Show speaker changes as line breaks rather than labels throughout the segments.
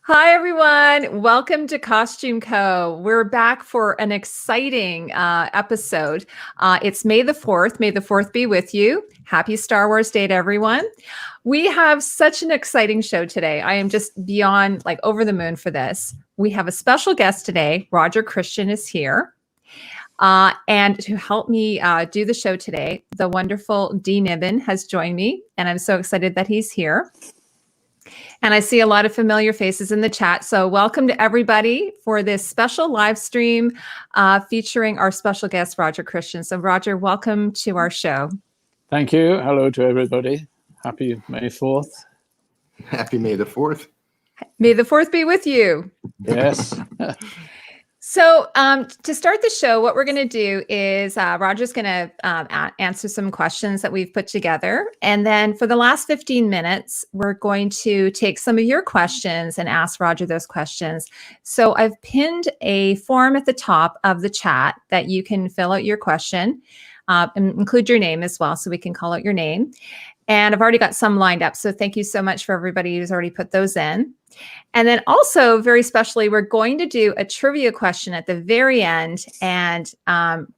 Hi, everyone. Welcome to Costume Co. We're back for an exciting episode. It's May the 4th. May the 4th be with you. Happy Star Wars Day to everyone. We have such an exciting show today. I am just beyond over the moon for this. We have a special guest today. Roger Christian is here. And to help me do the show today, the wonderful Dee Nimmin has joined me, and I'm so excited that he's here. And I see a lot of familiar faces in the chat. So welcome to everybody for this special live stream featuring our special guest, Roger Christian. So Roger, welcome to our show.
Thank you. Hello to everybody. Happy May 4th.
Happy May the 4th.
May the 4th be with you.
Yes.
So to start the show, what we're going to do is Roger's going to answer some questions that we've put together. And then for the last 15 minutes, we're going to take some of your questions and ask Roger those questions. So I've pinned a form at the top of the chat that you can fill out your question and include your name as well, so we can call out your name. And I've already got some lined up. So thank you so much for everybody who's already put those in. And then also, very specially, we're going to do a trivia question at the very end. And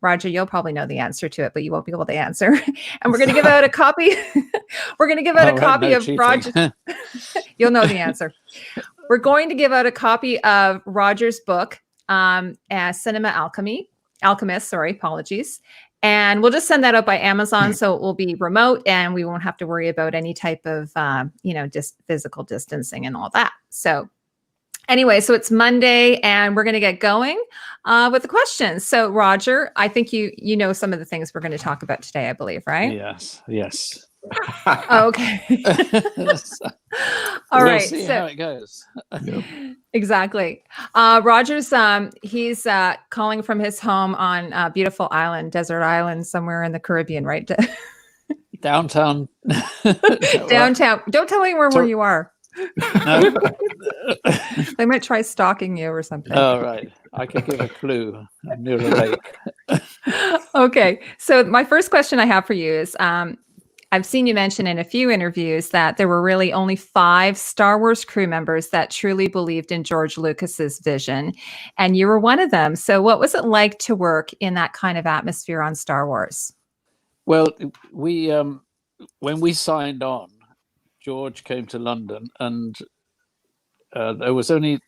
Roger, you'll probably know the answer to it, but you won't be able to answer. And we're going to give out a copy. We're going to give out a copy of Roger. You'll know the answer. We're going to give out a copy of Roger's book, Cinema Alchemist. Sorry, apologies. And we'll just send that out by Amazon, so it will be remote, and we won't have to worry about any type of, just physical distancing and all that. So anyway, so it's Monday, and we're going to get going with the questions. So Roger, I think you know some of the things we're going to talk about today, I believe, right?
Yes.
Okay. All right.
We'll see how it goes.
Yep.
Exactly. Roger's he's calling from his home on a beautiful island, desert island somewhere in the Caribbean, right?
Downtown.
Downtown. Don't tell anyone where you are.
No?
They might try stalking you or something.
Oh, right. I could give a clue. I'm near a lake.
Okay. So my first question I have for you is, I've seen you mention in a few interviews that there were really only 5 Star Wars crew members that truly believed in George Lucas's vision, and you were one of them. So what was it like to work in that kind of atmosphere on Star Wars?
Well, we when we signed on, George came to London, and there was only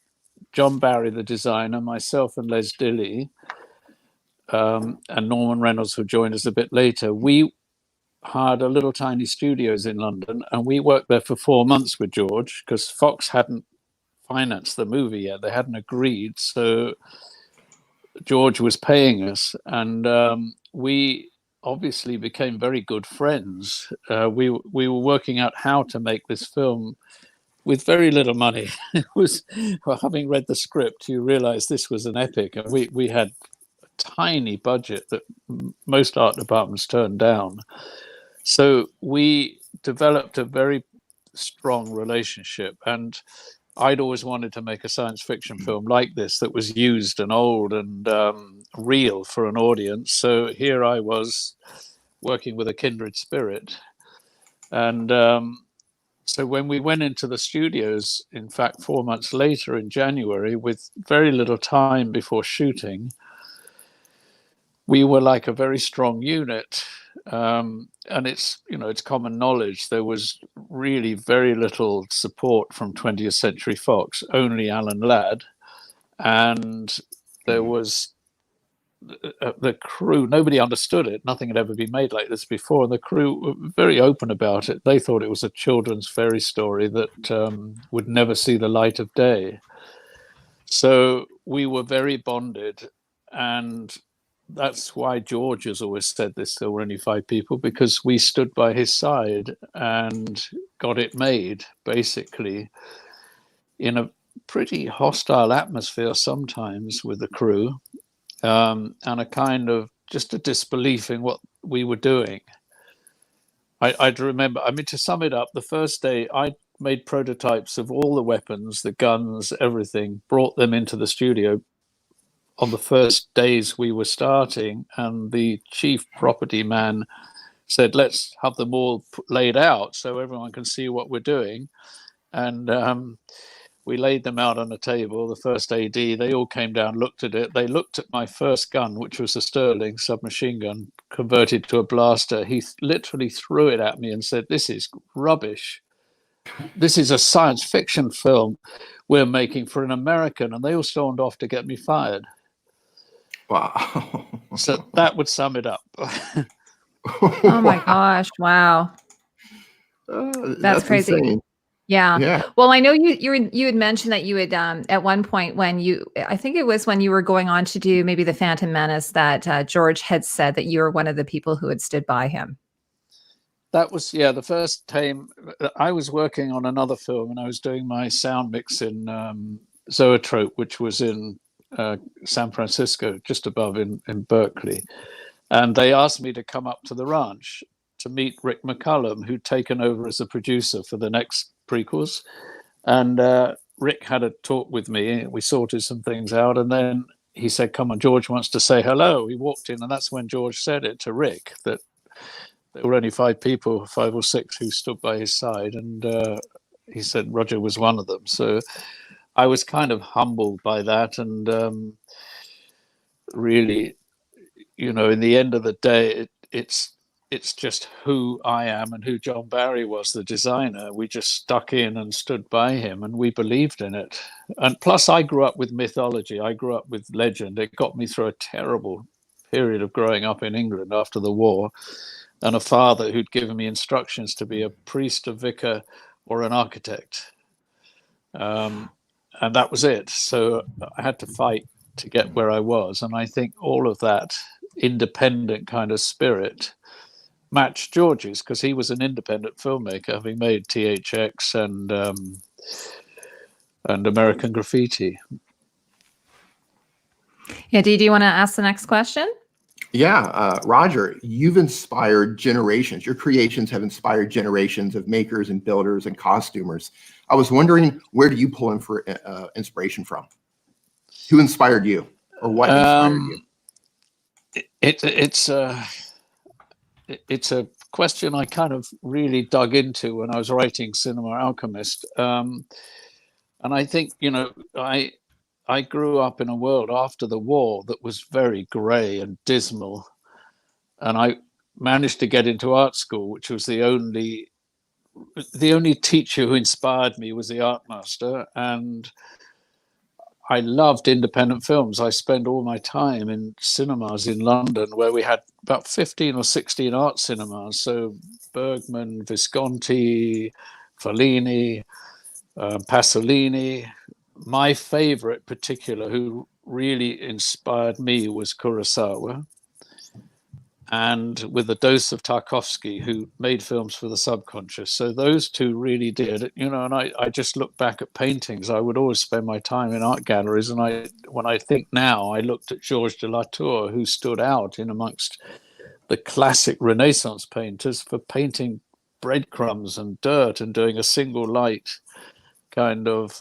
John Barry, the designer, myself and Les Dilley, and Norman Reynolds, who joined us a bit later. We hired a little tiny studios in London, and we worked there for 4 months with George because Fox hadn't financed the movie yet. They hadn't agreed. So George was paying us, and we obviously became very good friends. We were working out how to make this film with very little money. It was, well, having read the script, you realize this was an epic, and we had a tiny budget that most art departments turned down. So we developed a very strong relationship, and I'd always wanted to make a science fiction film like this that was used and old and real for an audience. So here I was working with a kindred spirit. And so when we went into the studios, in fact, 4 months later in January, with very little time before shooting, we were like a very strong unit. And it's common knowledge there was really very little support from 20th Century Fox, only Alan Ladd, and there was the crew. Nobody understood it. Nothing had ever been made like this before, and the crew were very open about it. They thought it was a children's fairy story that would never see the light of day. So we were very bonded, and that's why George has always said this, there were only 5 people, because we stood by his side and got it made, basically, in a pretty hostile atmosphere sometimes with the crew, and a kind of just a disbelief in what we were doing. I'd remember, to sum it up, the first day I made prototypes of all the weapons, the guns, everything, brought them into the studio on the first days we were starting, and the chief property man said, let's have them all laid out so everyone can see what we're doing. And We laid them out on a table. The first AD, they all came down, looked at it. They looked at my first gun, which was a Sterling submachine gun converted to a blaster. He literally threw it at me and said, "This is rubbish. This is a science fiction film we're making for an American." And they all stormed off to get me fired.
Wow.
So that would sum it up.
Oh my gosh! Wow, that's crazy.
Insane.
Yeah.
Yeah.
Well, I know you had mentioned that you had at one point I think it was when you were going on to do maybe the Phantom Menace that George had said that you were one of the people who had stood by him.
That was, yeah, the first time I was working on another film and I was doing my sound mix in Zoetrope, which was in San Francisco, just above in Berkeley. And they asked me to come up to the ranch to meet Rick McCallum, who'd taken over as a producer for the next prequels. And Rick had a talk with me. We sorted some things out. And then he said, "Come on, George wants to say hello." He walked in, and that's when George said it to Rick, that there were only 5 or 6 who stood by his side. And he said Roger was one of them. So I was kind of humbled by that. And really, you know, in the end of the day, it's just who I am and who John Barry was, the designer. We just stuck in and stood by him, and we believed in it. And plus, I grew up with mythology. I grew up with legend. It got me through a terrible period of growing up in England after the war, and a father who'd given me instructions to be a priest, a vicar, or an architect. And that was it. So I had to fight to get where I was. And I think all of that independent kind of spirit matched George's, because he was an independent filmmaker, having made THX and American Graffiti.
Yeah, Dee, do you want to ask the next question?
Yeah, Roger, you've inspired generations. Your creations have inspired generations of makers and builders and costumers. I was wondering, where do you pull in for inspiration from? Who inspired you, or what inspired you?
It's a question I kind of really dug into when I was writing Cinema Alchemist. And I think, you know, I grew up in a world after the war that was very grey and dismal. And I managed to get into art school, which was the only teacher who inspired me was the art master. And I loved independent films. I spent all my time in cinemas in London, where we had about 15 or 16 art cinemas. So Bergman, Visconti, Fellini, Pasolini. My favorite particular, who really inspired me, was Kurosawa. And with a dose of Tarkovsky, who made films for the subconscious. So those two really did, you know, and I just look back at paintings. I would always spend my time in art galleries. And when I think now, I looked at Georges de la Tour, who stood out in amongst the classic Renaissance painters for painting breadcrumbs and dirt and doing a single light kind of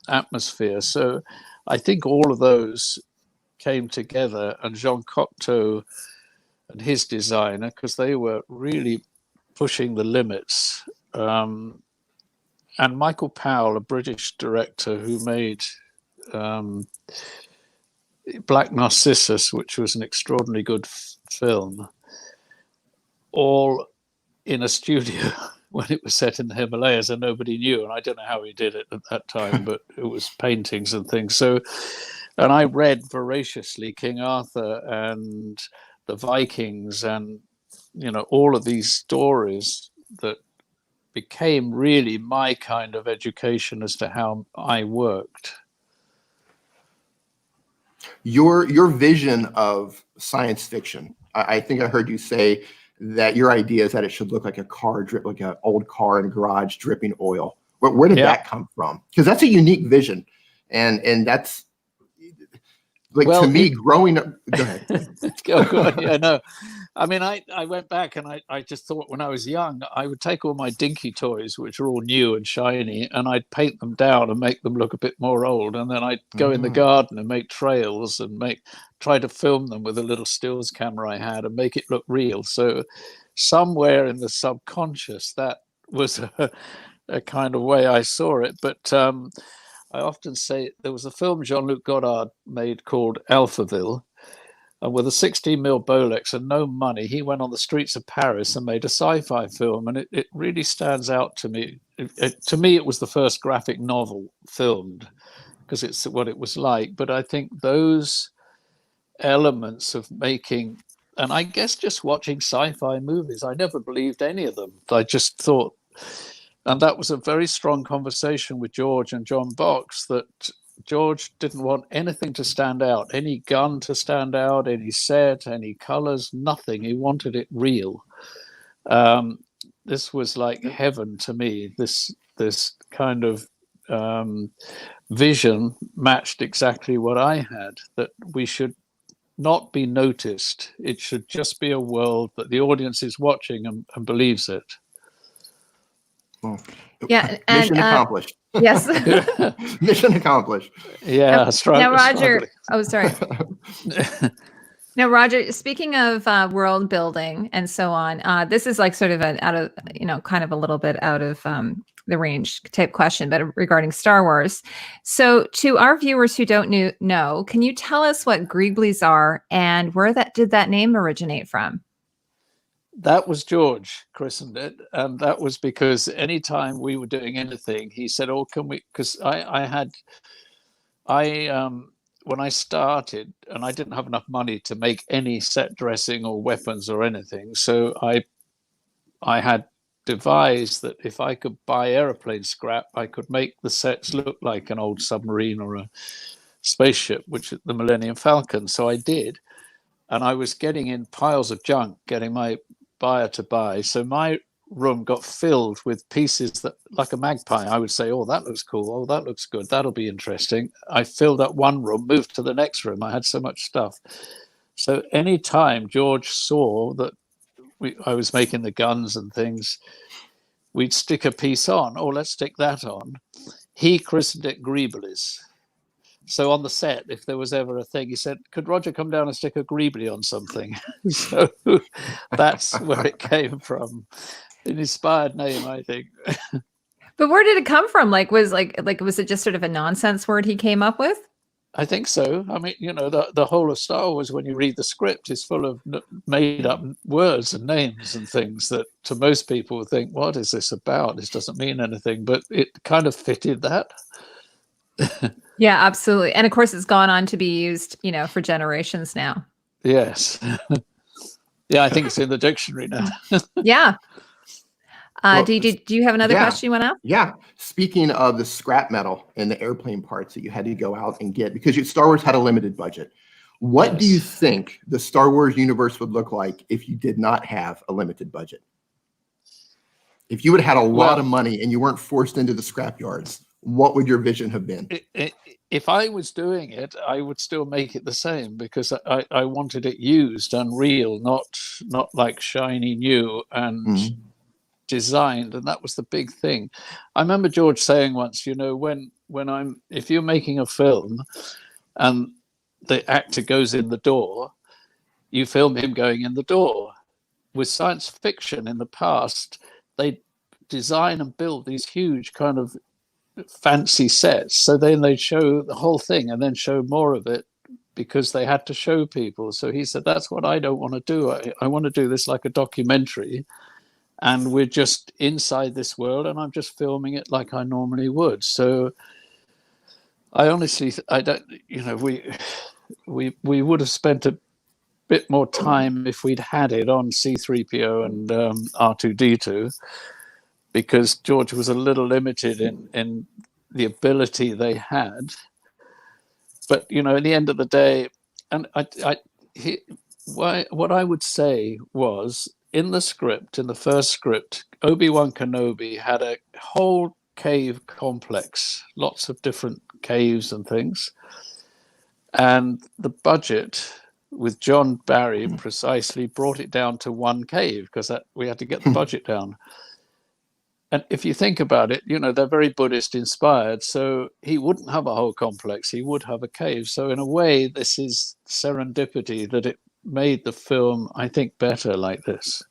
atmosphere. So I think all of those came together, and Jean Cocteau and his designer, because they were really pushing the limits. And Michael Powell, a British director who made Black Narcissus, which was an extraordinarily good film, all in a studio when it was set in the Himalayas and nobody knew. And I don't know how he did it at that time, but it was paintings and things. So, and I read voraciously King Arthur and the Vikings, and, you know, all of these stories that became really my kind of education as to how I worked.
Your vision of science fiction, I think I heard you say that your idea is that it should look like a car, like an old car in a garage dripping oil. Where did that come from? Because that's a unique vision, and that's like, well, to me, growing up. Go ahead.
Go on. Yeah, no. I mean, I went back and I just thought, when I was young, I would take all my dinky toys, which are all new and shiny, and I'd paint them down and make them look a bit more old. And then I'd go in the garden and make trails and try to film them with a little stills camera I had and make it look real. So somewhere in the subconscious, that was a kind of way I saw it. But I often say there was a film Jean-Luc Godard made called Alphaville, and with a 16mm Bolex and no money, he went on the streets of Paris and made a sci-fi film, and it really stands out to me. To me, it was the first graphic novel filmed, because it's what it was like. But I think those elements of making, and I guess just watching sci-fi movies, I never believed any of them. I just thought, and that was a very strong conversation with George and John Box, that George didn't want anything to stand out, any gun to stand out, any set, any colors, nothing. He wanted it real. This was like heaven to me. This kind of vision matched exactly what I had, that we should not be noticed. It should just be a world that the audience is watching and believes it.
Well,
Yeah, and
mission accomplished.
Yes.
Mission accomplished.
Yeah,
now, Roger. Oh, sorry. Now, Roger, speaking of world building and so on, this is like sort of an out of, kind of a little bit out of the range type question, but regarding Star Wars. So to our viewers who don't know, can you tell us what Greeblies are and where did that name originate from?
That was George christened it, and that was because anytime we were doing anything, he said, "Oh, can we?" Because when I started, and I didn't have enough money to make any set dressing or weapons or anything, so I had devised that if I could buy airplane scrap, I could make the sets look like an old submarine or a spaceship, which is the Millennium Falcon. So I did, and I was getting in piles of junk, getting my buyer to buy. So my room got filled with pieces that, like a magpie, I would say, "Oh, that looks cool. Oh, that looks good. That'll be interesting." I filled up one room, moved to the next room. I had so much stuff. So anytime George saw that I was making the guns and things, we'd stick a piece on. "Oh, let's stick that on." He christened it Greeblies. So on the set, if there was ever a thing, he said, "Could Roger come down and stick a Greebly on something?" So that's where it came from. An inspired name, I think.
But where did it come from? Was it just sort of a nonsense word he came up with?
I think so. I mean, the whole of Star Wars, when you read the script, is full of made up words and names and things that to most people think, "What is this about? This doesn't mean anything." But it kind of fitted that.
Yeah, absolutely. And of course, it's gone on to be used, for generations now.
Yes. Yeah, I think it's in the dictionary now.
Yeah.
Well,
do you have another question you want to ask?
Yeah. Speaking of the scrap metal and the airplane parts that you had to go out and get, because Star Wars had a limited budget. What do you think the Star Wars universe would look like if you did not have a limited budget? If you would have had a lot of money and you weren't forced into the scrap yards, what would your vision have been?
If I was doing it, I would still make it the same, because I wanted it used and real, not like shiny new and designed. And that was the big thing. I remember George saying once, if you're making a film and the actor goes in the door, you film him going in the door. With science fiction in the past, they design and build these huge kind of fancy sets, so then they show the whole thing and then show more of it because they had to show people. So he said, "That's what I don't want to do. I want to do this like a documentary, and we're just inside this world and I'm just filming it like I normally would." So I honestly, I don't, we would have spent a bit more time if we'd had it on C-3PO and R2-D2, because George was a little limited in the ability they had. But, at the end of the day, and what I would say was, in the script, in the first script, Obi-Wan Kenobi had a whole cave complex, lots of different caves and things. And the budget with John Barry precisely brought it down to one cave, because we had to get the budget down. And if you think about it, they're very Buddhist inspired. So he wouldn't have a whole complex. He would have a cave. So in a way, this is serendipity that it made the film, I think, better like this.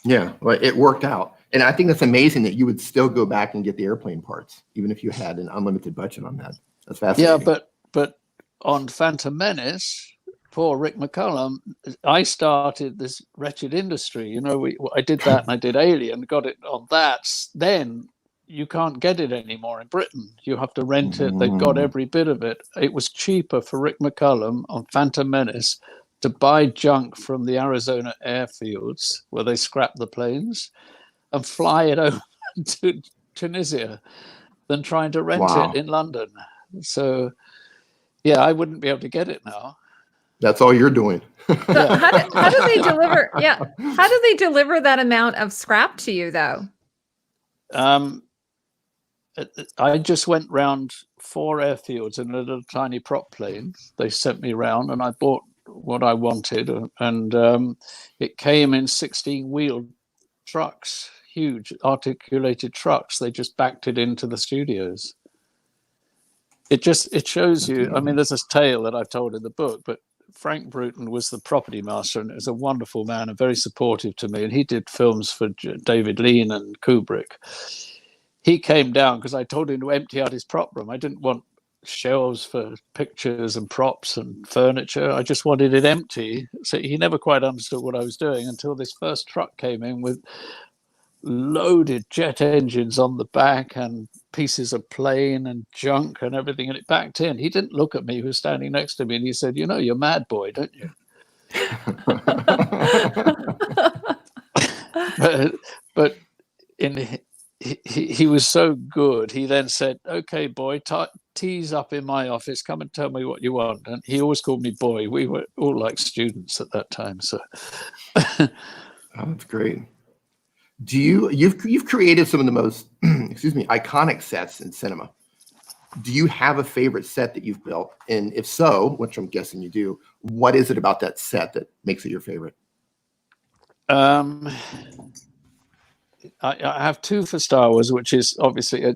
Yeah, well, it worked out. And I think that's amazing that you would still go back and get the airplane parts, even if you had an unlimited budget on that. That's fascinating.
Yeah, but on Phantom Menace, poor Rick McCullum, I started this wretched industry. You know, I did that and I did Alien, got it on that. Then you can't get it anymore in Britain. You have to rent it. They've got every bit of it. It was cheaper for Rick McCullum on Phantom Menace to buy junk from the Arizona airfields where they scrap the planes and fly it over to Tunisia than trying to rent it in London. So, yeah, I wouldn't be able to get it now.
That's all you're doing.
So how do they deliver? Yeah, how do they deliver that amount of scrap to you, though?
I just went round 4 airfields in a little tiny prop plane. They sent me around, and I bought what I wanted, and it came in 16-wheeled trucks, huge articulated trucks. They just backed it into the studios. It shows you. I mean, there's this tale that I've told in the book, but Frank Bruton was the property master, and is a wonderful man and very supportive to me. And he did films for David Lean and Kubrick. He came down because I told him to empty out his prop room. I didn't want shelves for pictures and props and furniture. I just wanted it empty. So he never quite understood what I was doing until this first truck came in with loaded jet engines on the back and pieces of plane and junk and everything, and it backed in. He didn't look at me. He was standing next to me, and he said, "You know, you're mad, boy, don't you?" but he was so good. He then said, "Okay, boy, tease up in my office. Come and tell me what you want." And he always called me boy. We were all like students at that time. So,
oh, that's great. You've created some of the most iconic sets in cinema. Do you have a favorite set that you've built? And if so, which I'm guessing you do, what is it about that set that makes it your favorite?
I have 2 for Star Wars, which is obviously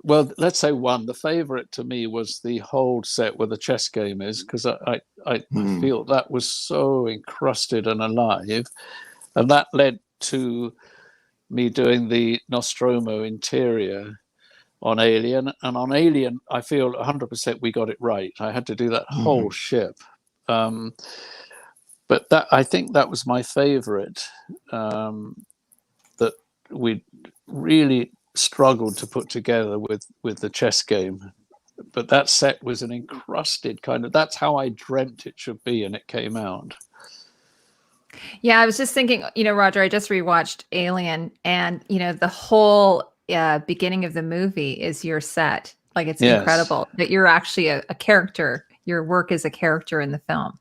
well, let's say one. The favorite to me was the whole set where the chess game is, because I feel that was so encrusted and alive, and that led to me doing the Nostromo interior on Alien. And on Alien, I feel 100% we got it right. I had to do that whole ship. But I think that was my favorite, that we really struggled to put together with the chess game. But that set was an encrusted kind of, that's how I dreamt it should be, and it came out.
Yeah, I was just thinking, Roger, I just rewatched Alien, and, the whole beginning of the movie is your set. Like, it's incredible that you're actually a character. Your work is a character in the film.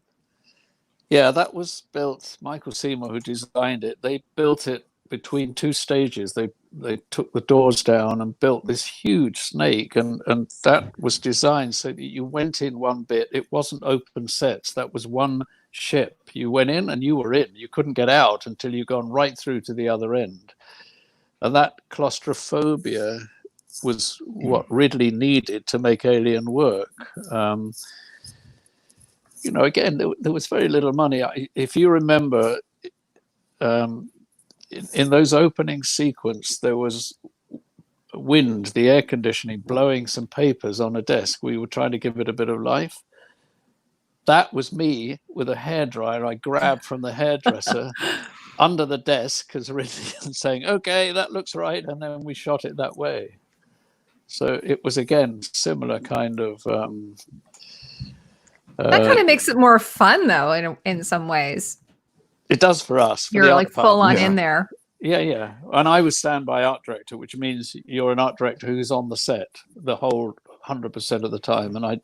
Yeah, that was built, Michael Seymour, who designed it, they built it between 2 stages. They took the doors down and built this huge snake, and that was designed so that you went in one bit. It wasn't open sets. That was one ship. You went in and you were in. You couldn't get out until you'd gone right through to the other end. And that claustrophobia was what Ridley needed to make Alien work. Again, there was very little money. If you remember, in those opening sequence, there was wind, the air conditioning, blowing some papers on a desk. We were trying to give it a bit of life. That was me with a hairdryer I grabbed from the hairdresser under the desk, because Ridley was saying, "Okay, that looks right," and then we shot it that way. So it was, again, similar kind of...
that kind of makes it more fun, though, in some ways.
It does for us.
You're like full on in there.
Yeah. And I was standby art director, which means you're an art director who's on the set the whole 100% of the time. And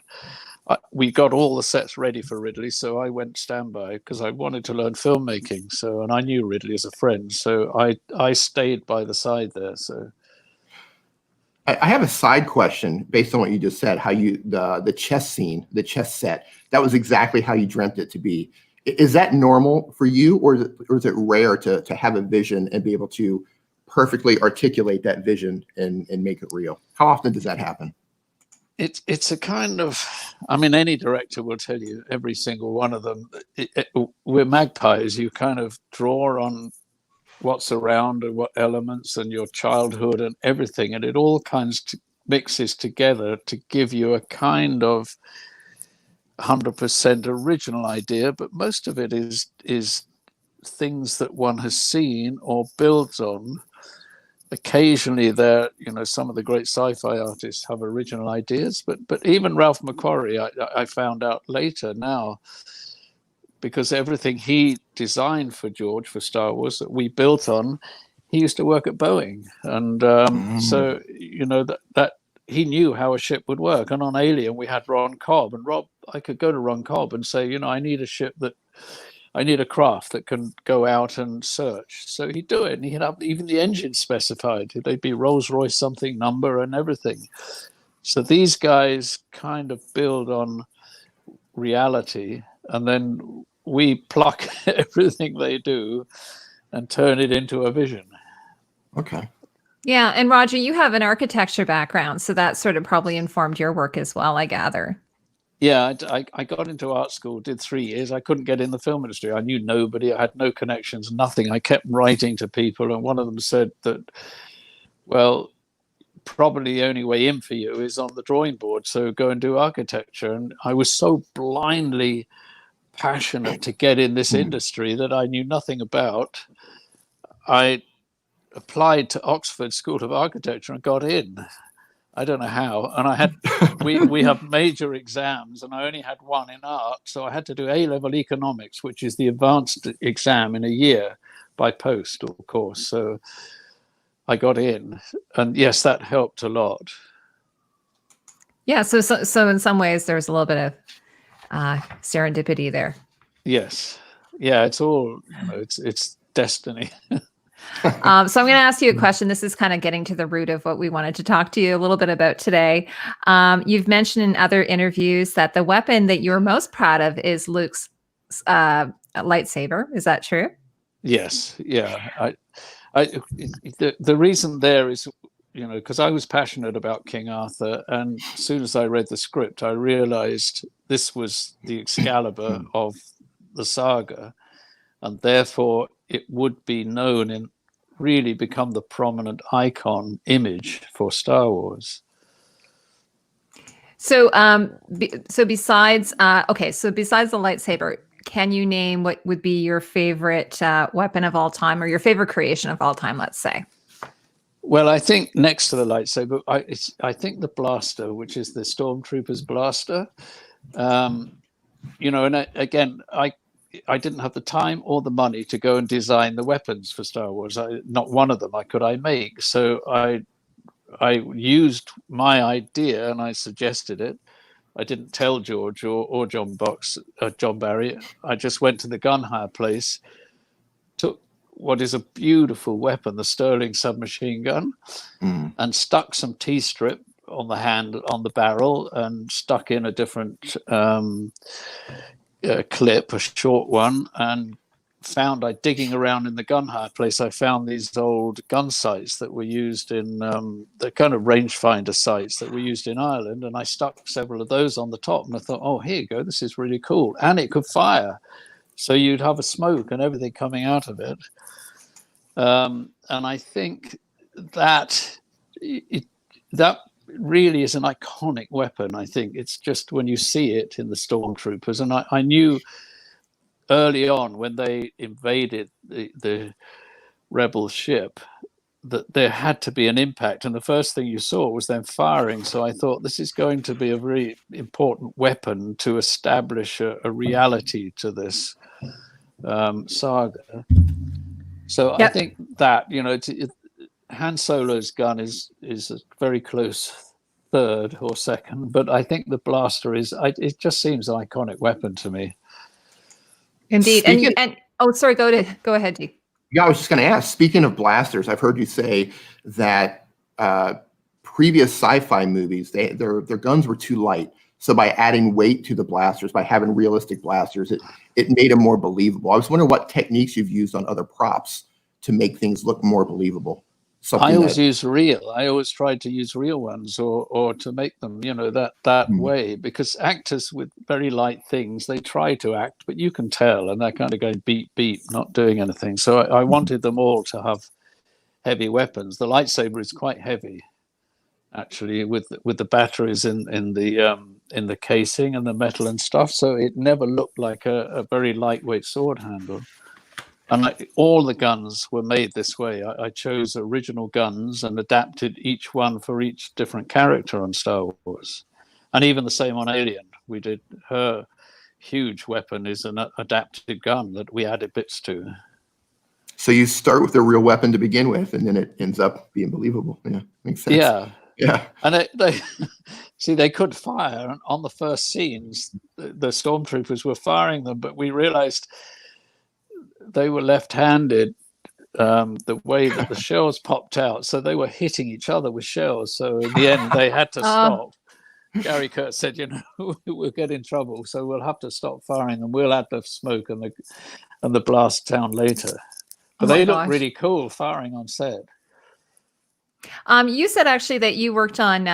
we got all the sets ready for Ridley, so I went standby because I wanted to learn filmmaking. And I knew Ridley as a friend, so I stayed by the side there. So
I have a side question based on what you just said. How the chess scene, the chess set, that was exactly how you dreamt it to be. Is that normal for you, or is it rare to have a vision and be able to perfectly articulate that vision and make it real? How often does that happen?
It's a kind of, I mean, any director will tell you, every single one of them, we're magpies. You kind of draw on what's around and what elements and your childhood and everything, and it all mixes together to give you a kind of 100% original idea, but most of it is things that one has seen or builds on. Occasionally some of the great sci-fi artists have original ideas, but even Ralph McQuarrie, I found out later now, because everything he designed for George, for Star Wars, that we built on, he used to work at Boeing. And so, that he knew how a ship would work. And on Alien, we had Ron Cobb. And I could go to Ron Cobb and say, I need a craft that can go out and search. So he'd do it. And he'd have even the engine specified. They'd be Rolls-Royce something number and everything. So these guys kind of build on reality, and then we pluck everything they do and turn it into a vision.
Okay.
Yeah. And Roger, you have an architecture background, so that sort of probably informed your work as well, I gather.
Yeah, I got into art school, did 3 years. I couldn't get in the film industry. I knew nobody. I had no connections, nothing. I kept writing to people, and one of them said that, well, probably the only way in for you is on the drawing board, so go and do architecture. And I was so blindly passionate to get in this industry that I knew nothing about. I applied to Oxford School of Architecture and got in. I don't know how. And I had we have major exams, and I only had one in art, so I had to do A-level economics, which is the advanced exam in a year by post, of course. So I got in, and yes, that helped a lot.
Yeah. So in some ways, there's a little bit of serendipity there.
Yes. Yeah. It's all, it's destiny.
So I'm going to ask you a question. This is kind of getting to the root of what we wanted to talk to you a little bit about today. You've mentioned in other interviews that the weapon that you're most proud of is Luke's lightsaber. Is that true?
Yes. Yeah. The reason there is, because I was passionate about King Arthur, and as soon as I read the script, I realized this was the Excalibur of the saga, and therefore it would be known and really become the prominent icon image for Star Wars.
So, besides the lightsaber, can you name what would be your favorite weapon of all time, or your favorite creation of all time, let's say?
Well, I think next to the lightsaber, I think the blaster, which is the Stormtrooper's blaster. And again, I didn't have the time or the money to go and design the weapons for Star Wars. Not one of them could I make. So I used my idea and I suggested it. I didn't tell George or John Barry. I just went to the gun hire place, took what is a beautiful weapon, the Sterling submachine gun, and stuck some T-strip on the barrel, and stuck in a different clip, a short one, and digging around in the gun hire place, I found these old gun sights that were used in the kind of rangefinder sights that were used in Ireland, and I stuck several of those on the top, and I thought, oh, here you go, this is really cool, and it could fire, so you'd have a smoke and everything coming out of it. And I think that that really is an iconic weapon. I think it's just when you see it in the Stormtroopers, and I knew early on when they invaded the rebel ship that there had to be an impact, and the first thing you saw was them firing. So I thought this is going to be a very important weapon to establish a reality to this saga. So yep. I think that Han Solo's gun is a very close third or second, but I think the blaster it just seems an iconic weapon to me.
Indeed. Sorry, go ahead, Dee.
Yeah, I was just going to ask, speaking of blasters, I've heard you say that previous sci-fi movies, their guns were too light. So by adding weight to the blasters, by having realistic blasters, it made them more believable. I was wondering what techniques you've used on other props to make things look more believable. something
I always
that,
use real. I always tried to use real ones, or to make them, that way, because actors with very light things, they try to act, but you can tell, and they're kind of going beep beep, not doing anything. So I wanted them all to have heavy weapons. The lightsaber is quite heavy, actually, with the batteries in the casing and the metal and stuff. So it never looked like a very lightweight sword handle. And all the guns were made this way. I chose original guns and adapted each one for each different character on Star Wars. And even the same on Alien. We did, her huge weapon is an adapted gun that we added bits to.
so you start with a real weapon to begin with, and then it ends up being believable. Yeah, makes sense.
Yeah. And they see, they could fire. And on the first scenes, the stormtroopers were firing them, but we realized they were left-handed, the way that the shells popped out. So they were hitting each other with shells. So in the end, they had to stop. Gary Kurtz said, we'll get in trouble, so we'll have to stop firing them. We'll add the smoke and the blast down later. But they look really cool firing on set.
You said actually that you worked on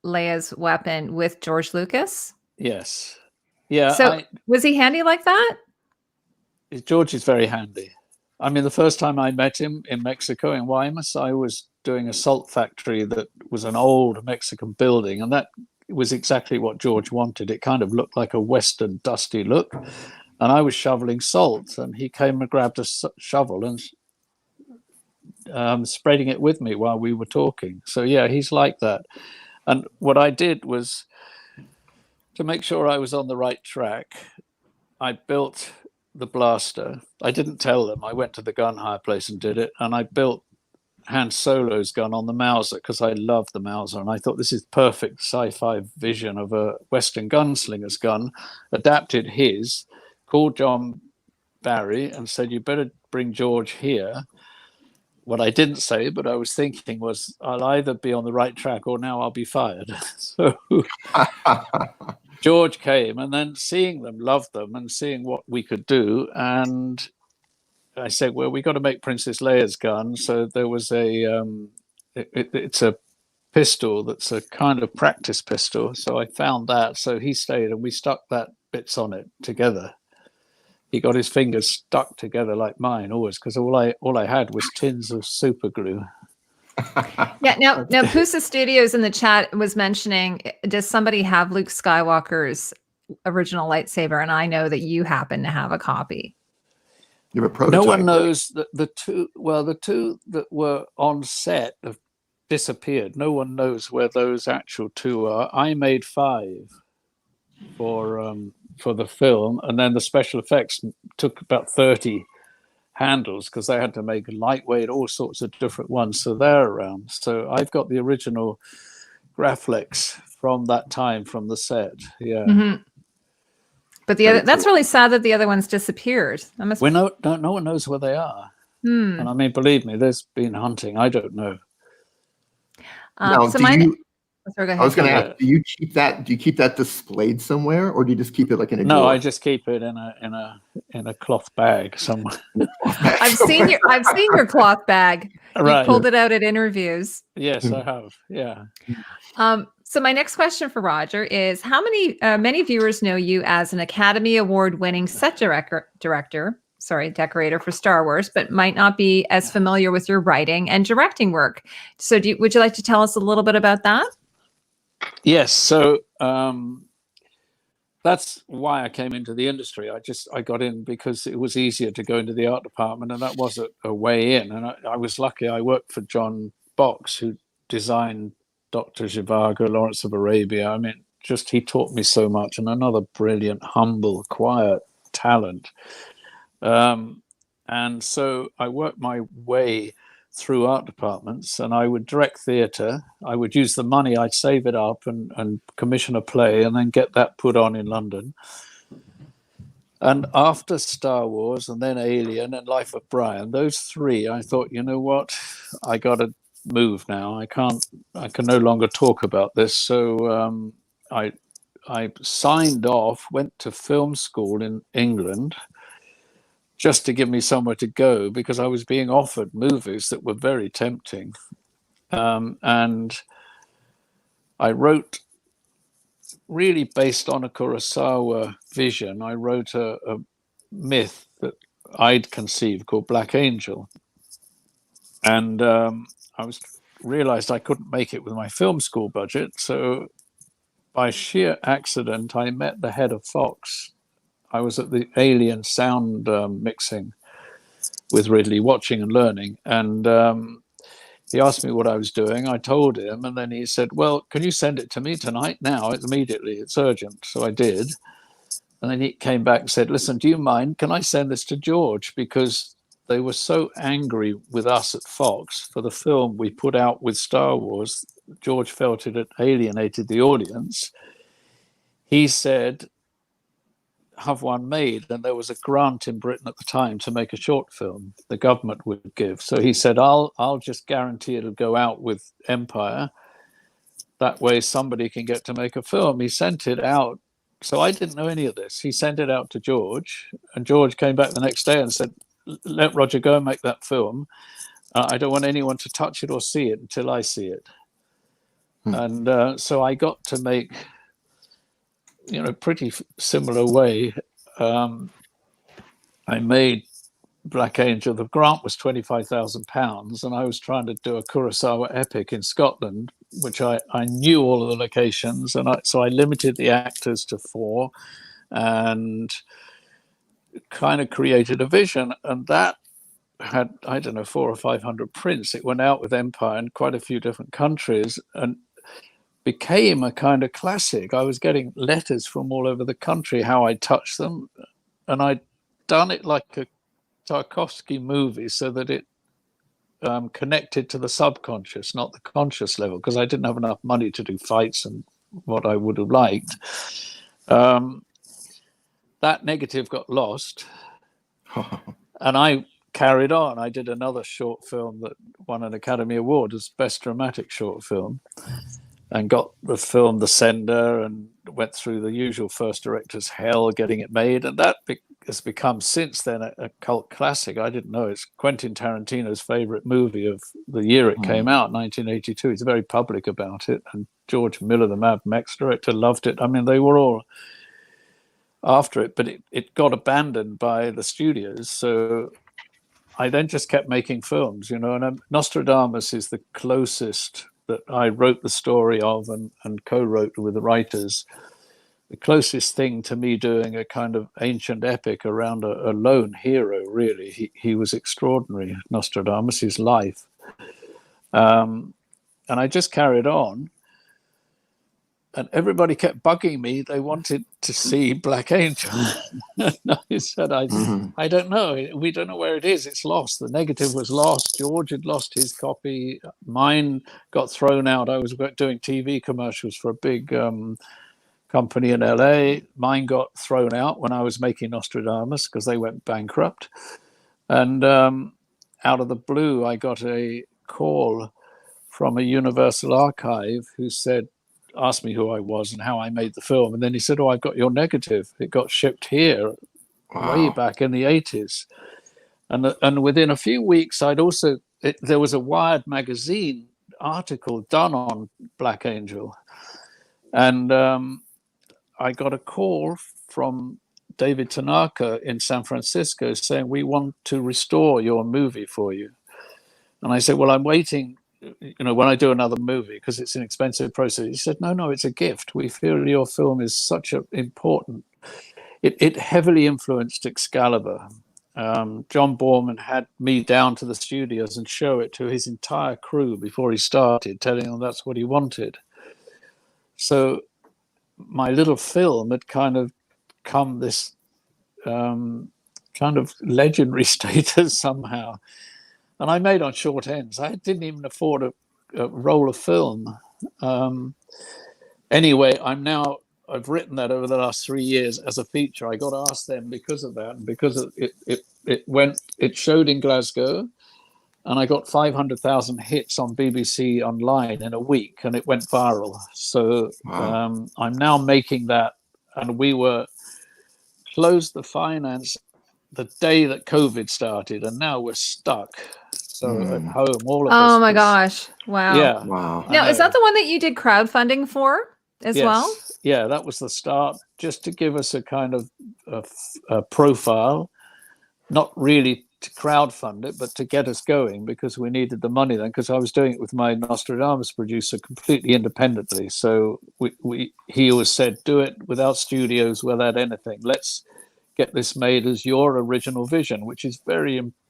Leia's weapon with George Lucas.
Yes. Yeah.
So was he handy like that?
George is very handy. I mean, the first time I met him in Mexico, in Guaymas, I was doing a salt factory that was an old Mexican building, and that was exactly what George wanted. It kind of looked like a Western dusty look, and I was shoveling salt, and he came and grabbed a shovel and spreading it with me while we were talking. So yeah, he's like that. And what I did was, to make sure I was on the right track, I built the blaster. I didn't tell them. I went to the gun hire place and did it, and I built Han Solo's gun on the Mauser because I love the Mauser, and I thought this is perfect sci-fi vision of a Western gunslinger's gun. Adapted his, called John Barry and said, you better bring George here. What I didn't say, but I was thinking, was I'll either be on the right track or now I'll be fired. So George came, and then seeing them, loved them, and seeing what we could do. And I said, well, we got to make Princess Leia's gun. So there was it's a pistol that's a kind of practice pistol. So I found that. So he stayed, and we stuck that bits on it together. He got his fingers stuck together like mine always, because all I had was tins of super glue.
Yeah. Now Pusa Studios in the chat was mentioning, does somebody have Luke Skywalker's original lightsaber? And I know that you happen to have a copy.
You have a prototype.
No one knows that the two that were on set have disappeared. No one knows where those actual two are. I made 5 for the film, and then the special effects took about 30 handles because they had to make lightweight, all sorts of different ones. So they're around. So I've got the original Graflex from that time from the set. Yeah. Mm-hmm.
But the other, that's really sad that the other ones disappeared.
No one knows where they are. And I mean, believe me, there's been hunting. I don't know.
Now, so I was going to ask, do you keep that displayed somewhere, or do you just keep it like in a drawer?
No, I just keep it in a cloth bag somewhere.
I've seen your cloth bag.
Right.
You pulled it out at interviews.
Yes, I have. Yeah.
So my next question for Roger is, how many viewers know you as an Academy Award-winning set decorator for Star Wars, but might not be as familiar with your writing and directing work? So would you like to tell us a little bit about that?
Yes. So that's why I came into the industry. I got in because it was easier to go into the art department, and that was a way in. And I was lucky. I worked for John Box, who designed Dr. Zhivago, Lawrence of Arabia. I mean, he taught me so much, and another brilliant, humble, quiet talent. And so I worked my way through art departments, and I would direct theatre. I would use the money, I'd save it up and commission a play and then get that put on in London. And after Star Wars and then Alien and Life of Brian, those 3, I thought, you know what, I got to move now. I can no longer talk about this. So I signed off, went to film school in England, just to give me somewhere to go, because I was being offered movies that were very tempting. And I wrote, really based on a Kurosawa vision, I wrote a myth that I'd conceived called Black Angel. And I realized I couldn't make it with my film school budget. So by sheer accident, I met the head of Fox. I was at the Alien sound mixing with Ridley, watching and learning. And he asked me what I was doing. I told him, and then he said, well, can you send it to me tonight? Now, immediately, it's urgent. So I did. And then he came back and said, listen, do you mind? Can I send this to George? Because they were so angry with us at Fox for the film we put out with Star Wars. George felt it had alienated the audience. He said, have one made. And there was a grant in Britain at the time to make a short film the government would give. So he said, I'll just guarantee it'll go out with Empire. That way somebody can get to make a film. He sent it out. So I didn't know any of this. He sent it out to George, and George came back the next day and said, let Roger go and make that film. I don't want anyone to touch it or see it until I see it. And so I got to make, pretty similar way. I made Black Angel. The grant was £25,000, and I was trying to do a Kurosawa epic in Scotland, which I knew all of the locations, and so I limited the actors to 4 and kind of created a vision. And that had, I don't know, 400 or 500 prints. It went out with Empire in quite a few different countries and became a kind of classic. I was getting letters from all over the country how I touched them, and I'd done it like a Tarkovsky movie so that it connected to the subconscious, not the conscious level, because I didn't have enough money to do fights and what I would have liked. That negative got lost, and I carried on. I did another short film that won an Academy Award as Best Dramatic Short Film, and got the film The Sender, and went through the usual first director's hell getting it made. And that has become since then a cult classic. I didn't know it's Quentin Tarantino's favorite movie of the year it came out, 1982. He's very public about it. And George Miller, the Mad Max director, loved it. I mean, they were all after it, but it got abandoned by the studios. So I then just kept making films, and Nostradamus is the closest that I wrote the story of and co-wrote with the writers. The closest thing to me doing a kind of ancient epic around a lone hero, really. He was extraordinary, Nostradamus, his life. And I just carried on. And everybody kept bugging me. They wanted to see Black Angel. And I said, I don't know. We don't know where it is. It's lost. The negative was lost. George had lost his copy. Mine got thrown out. I was doing TV commercials for a big company in LA. Mine got thrown out when I was making Nostradamus because they went bankrupt. And out of the blue, I got a call from a Universal Archive who asked me who I was and how I made the film. And then he said, I've got your negative. It got shipped here way back in the 80s. And within a few weeks, there was a Wired magazine article done on Black Angel. And I got a call from David Tanaka in San Francisco saying, we want to restore your movie for you. And I said, well, I'm waiting, when I do another movie, because it's an expensive process. He said, no, it's a gift. We feel your film is such an important, it heavily influenced Excalibur. John Borman had me down to the studios and show it to his entire crew before he started, telling them that's what he wanted. So my little film had kind of come this kind of legendary status somehow. And I made on short ends. I didn't even afford a roll of film. Anyway, I've written that over the last 3 years as a feature. I got asked them because of that, and because it showed in Glasgow, and I got 500,000 hits on BBC Online in a week, and it went viral. So I'm now making that, and we were closed the finance the day that COVID started, and now we're stuck. So at home, all of us.
Oh my gosh! Wow.
Yeah.
Wow.
Now, is that the one that you did crowdfunding for as well?
Yeah, that was the start, just to give us a kind of a profile, not really to crowdfund it, but to get us going, because we needed the money then, because I was doing it with my Nostradamus producer completely independently. So he always said, do it without studios, without anything. Let's get this made as your original vision, which is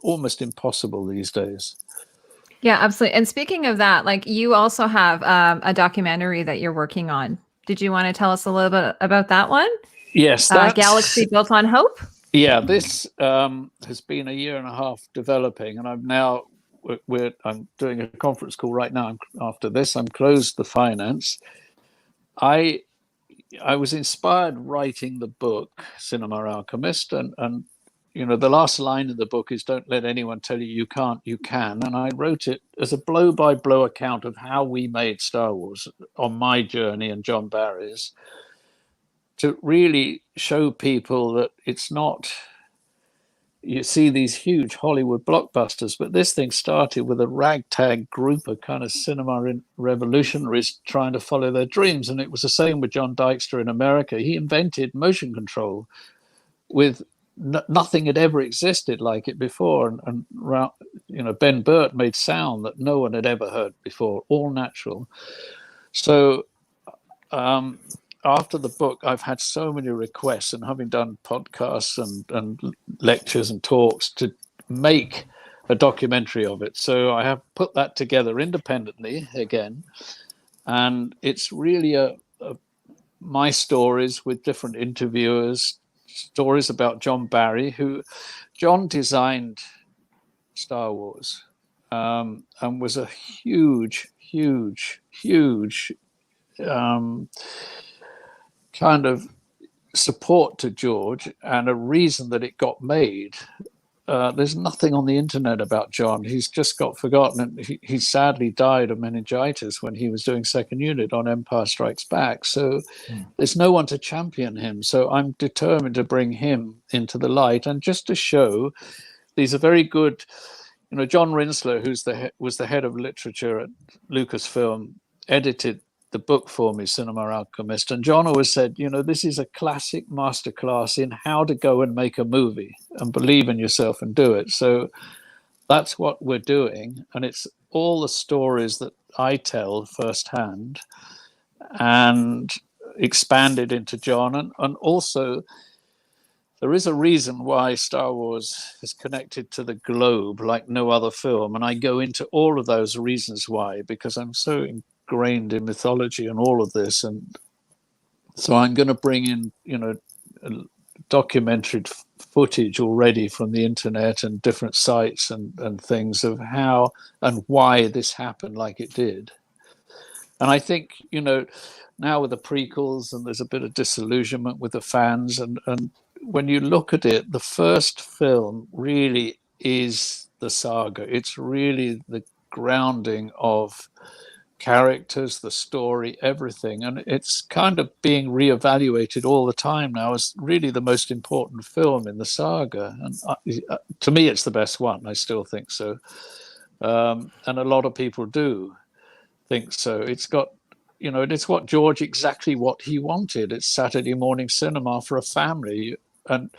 almost impossible these days. Yeah,
absolutely. And speaking of that, like, you also have a documentary that you're working on. Did you want to tell us a little bit about that one?
Yes.
Galaxy Built on Hope?
Yeah, this has been a year and a half developing, and I'm doing a conference call right now. After this, I'm closed the finance. I was inspired writing the book Cinema Alchemist, and the last line of the book is, don't let anyone tell you can't, you can. And I wrote it as a blow-by-blow account of how we made Star Wars on my journey and John Barry's, to really show people that it's not, you see these huge Hollywood blockbusters, but this thing started with a ragtag group of kind of cinema revolutionaries trying to follow their dreams. And it was the same with John Dykstra in America. He invented motion control with nothing had ever existed like it before. And Ben Burt made sound that no one had ever heard before, all natural. So after the book, I've had so many requests, and having done podcasts and lectures and talks, to make a documentary of it. So I have put that together independently again, and it's really my stories with different interviewers, stories about John Barry, who John designed Star Wars, and was a huge kind of support to George, and a reason that it got made. There's nothing on the internet about John. He's just got forgotten, and he sadly died of meningitis when he was doing second unit on Empire Strikes Back. So there's no one to champion him. So I'm determined to bring him into the light, and just to show these are very good. John Rinsler, was the head of literature at Lucasfilm, edited the book for me, Cinema Alchemist. And John always said, this is a classic masterclass in how to go and make a movie and believe in yourself and do it. So that's what we're doing. And it's all the stories that I tell firsthand and expanded into John. And also, there is a reason why Star Wars is connected to the globe like no other film. And I go into all of those reasons why, because I'm so ingrained in mythology and all of this. And so I'm going to bring in, documentary footage already from the internet and different sites and things of how and why this happened like it did. And I think, now with the prequels, and there's a bit of disillusionment with the fans, and when you look at it, the first film really is the saga. It's really the grounding of characters, the story, everything. And it's kind of being reevaluated all the time now as really the most important film in the saga. And to me, it's the best one. I still think so. And a lot of people do think so. It's got, it's exactly what he wanted. It's Saturday morning cinema for a family. And,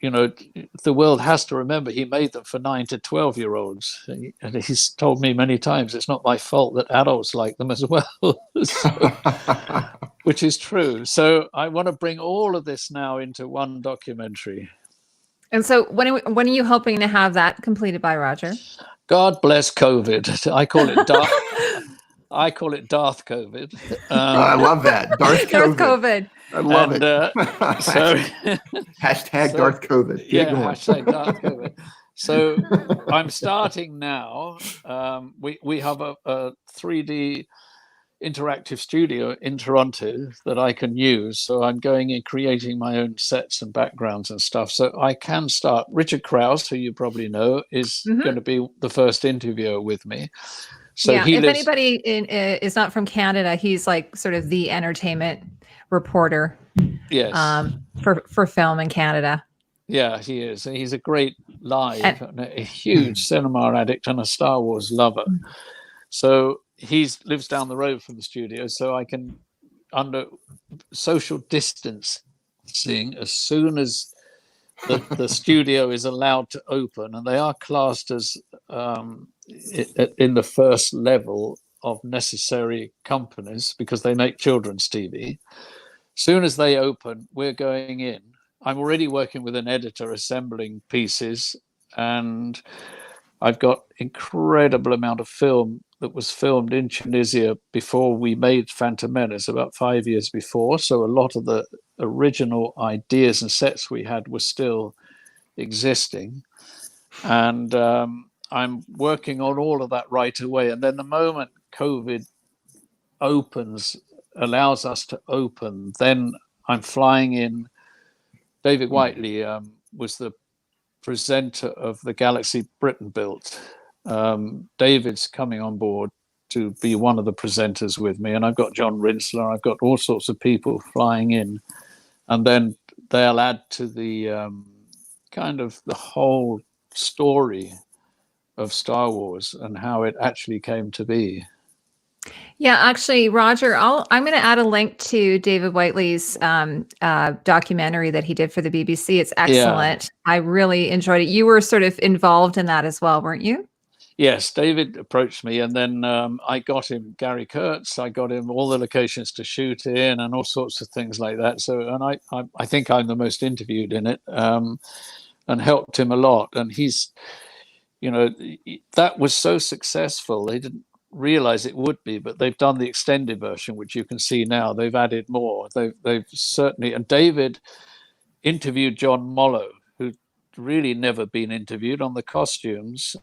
the world has to remember he made them for 9 to 12-year-olds. And he's told me many times it's not my fault that adults like them as well, which is true. So I want to bring all of this now into one documentary.
And so when are you hoping to have that completed by, Roger?
God bless COVID. I call it Darth. I call it Darth COVID.
I love that. Darth COVID.
Darth COVID.
I love it.
Hashtag
Darth COVID.
Yeah, hashtag Darth COVID. So I'm starting now. We have a 3D interactive studio in Toronto that I can use. So I'm going and creating my own sets and backgrounds and stuff. So I can start. Richard Krause, who you probably know, is going to be the first interviewer with me. So
yeah, if anybody is not from Canada, he's like sort of the entertainment reporter.
Yes.
For film in Canada.
Yeah, he is. He's a great live,
And
and a huge cinema addict and a Star Wars lover. So he lives down the road from the studio, so I can, under social distancing, as soon as the studio is allowed to open, and they are classed as in the first level of necessary companies because they make children's TV. Soon as they open, we're going in. I'm already working with an editor assembling pieces, and I've got incredible amount of film that was filmed in Tunisia before we made Phantom Menace, about 5 years before. So a lot of the original ideas and sets we had were still existing. And I'm working on all of that right away. And then the moment COVID allows us to open, then I'm flying in. David Whiteley was the presenter of the Galaxy Britain built. David's coming on board to be one of the presenters with me, and I've got John Rinsler, I've got all sorts of people flying in, and then they'll add to the kind of the whole story of Star Wars and how it actually came to be.
yeah, actually, Roger, I'm going to add a link to David Whiteley's documentary that he did for the BBC. It's excellent. Yeah. I really enjoyed it. You were sort of involved in that as well, weren't you?
Yes, David approached me, and then I got him Gary Kurtz. I got him all the locations to shoot in and all sorts of things like that. So, and I think I'm the most interviewed in it, and helped him a lot. And he's, that was so successful. They didn't realize it would be, but they've done the extended version, which you can see now. They've added more. They've certainly, and David interviewed John Mollo, who'd really never been interviewed, on the costumes.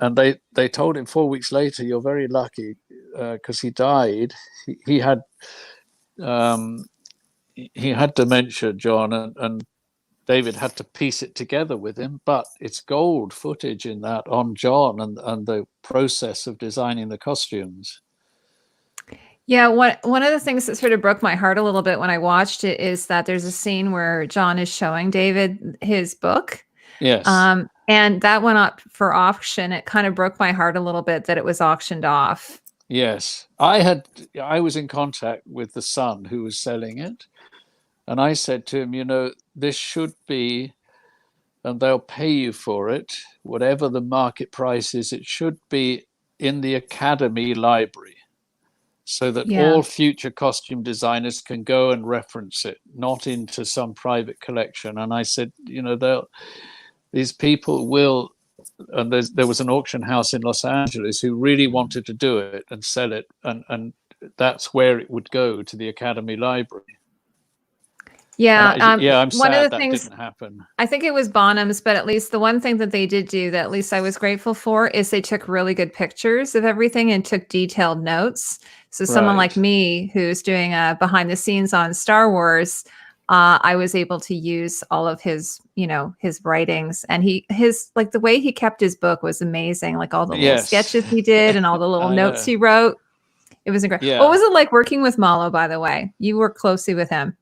And they told him 4 weeks later, "You're very lucky," because he died. He had dementia, John, and David had to piece it together with him. But it's gold footage in that on John and the process of designing the costumes.
Yeah, one of the things that sort of broke my heart a little bit when I watched it is that there's a scene where John is showing David his book.
Yes.
And that went up for auction. It kind of broke my heart a little bit that it was auctioned off.
Yes. I was in contact with the son who was selling it. And I said to him, this should be, and they'll pay you for it, whatever the market price is, it should be in the Academy library, so that all future costume designers can go and reference it, not into some private collection. And I said, these people will, and there was an auction house in Los Angeles who really wanted to do it and sell it, and that's where it would go, to the Academy library.
Yeah,
I'm sad
one of the
that
things,
didn't happen.
I think it was Bonham's, but at least the one thing that they did do that at least I was grateful for is they took really good pictures of everything and took detailed notes. So someone like me who's doing behind the scenes on Star Wars, I was able to use all of his, his writings, and his like the way he kept his book was amazing. Like all the little sketches he did and all the little notes he wrote. It was incredible. Yeah. What was it like working with Malo, by the way? You worked closely with him.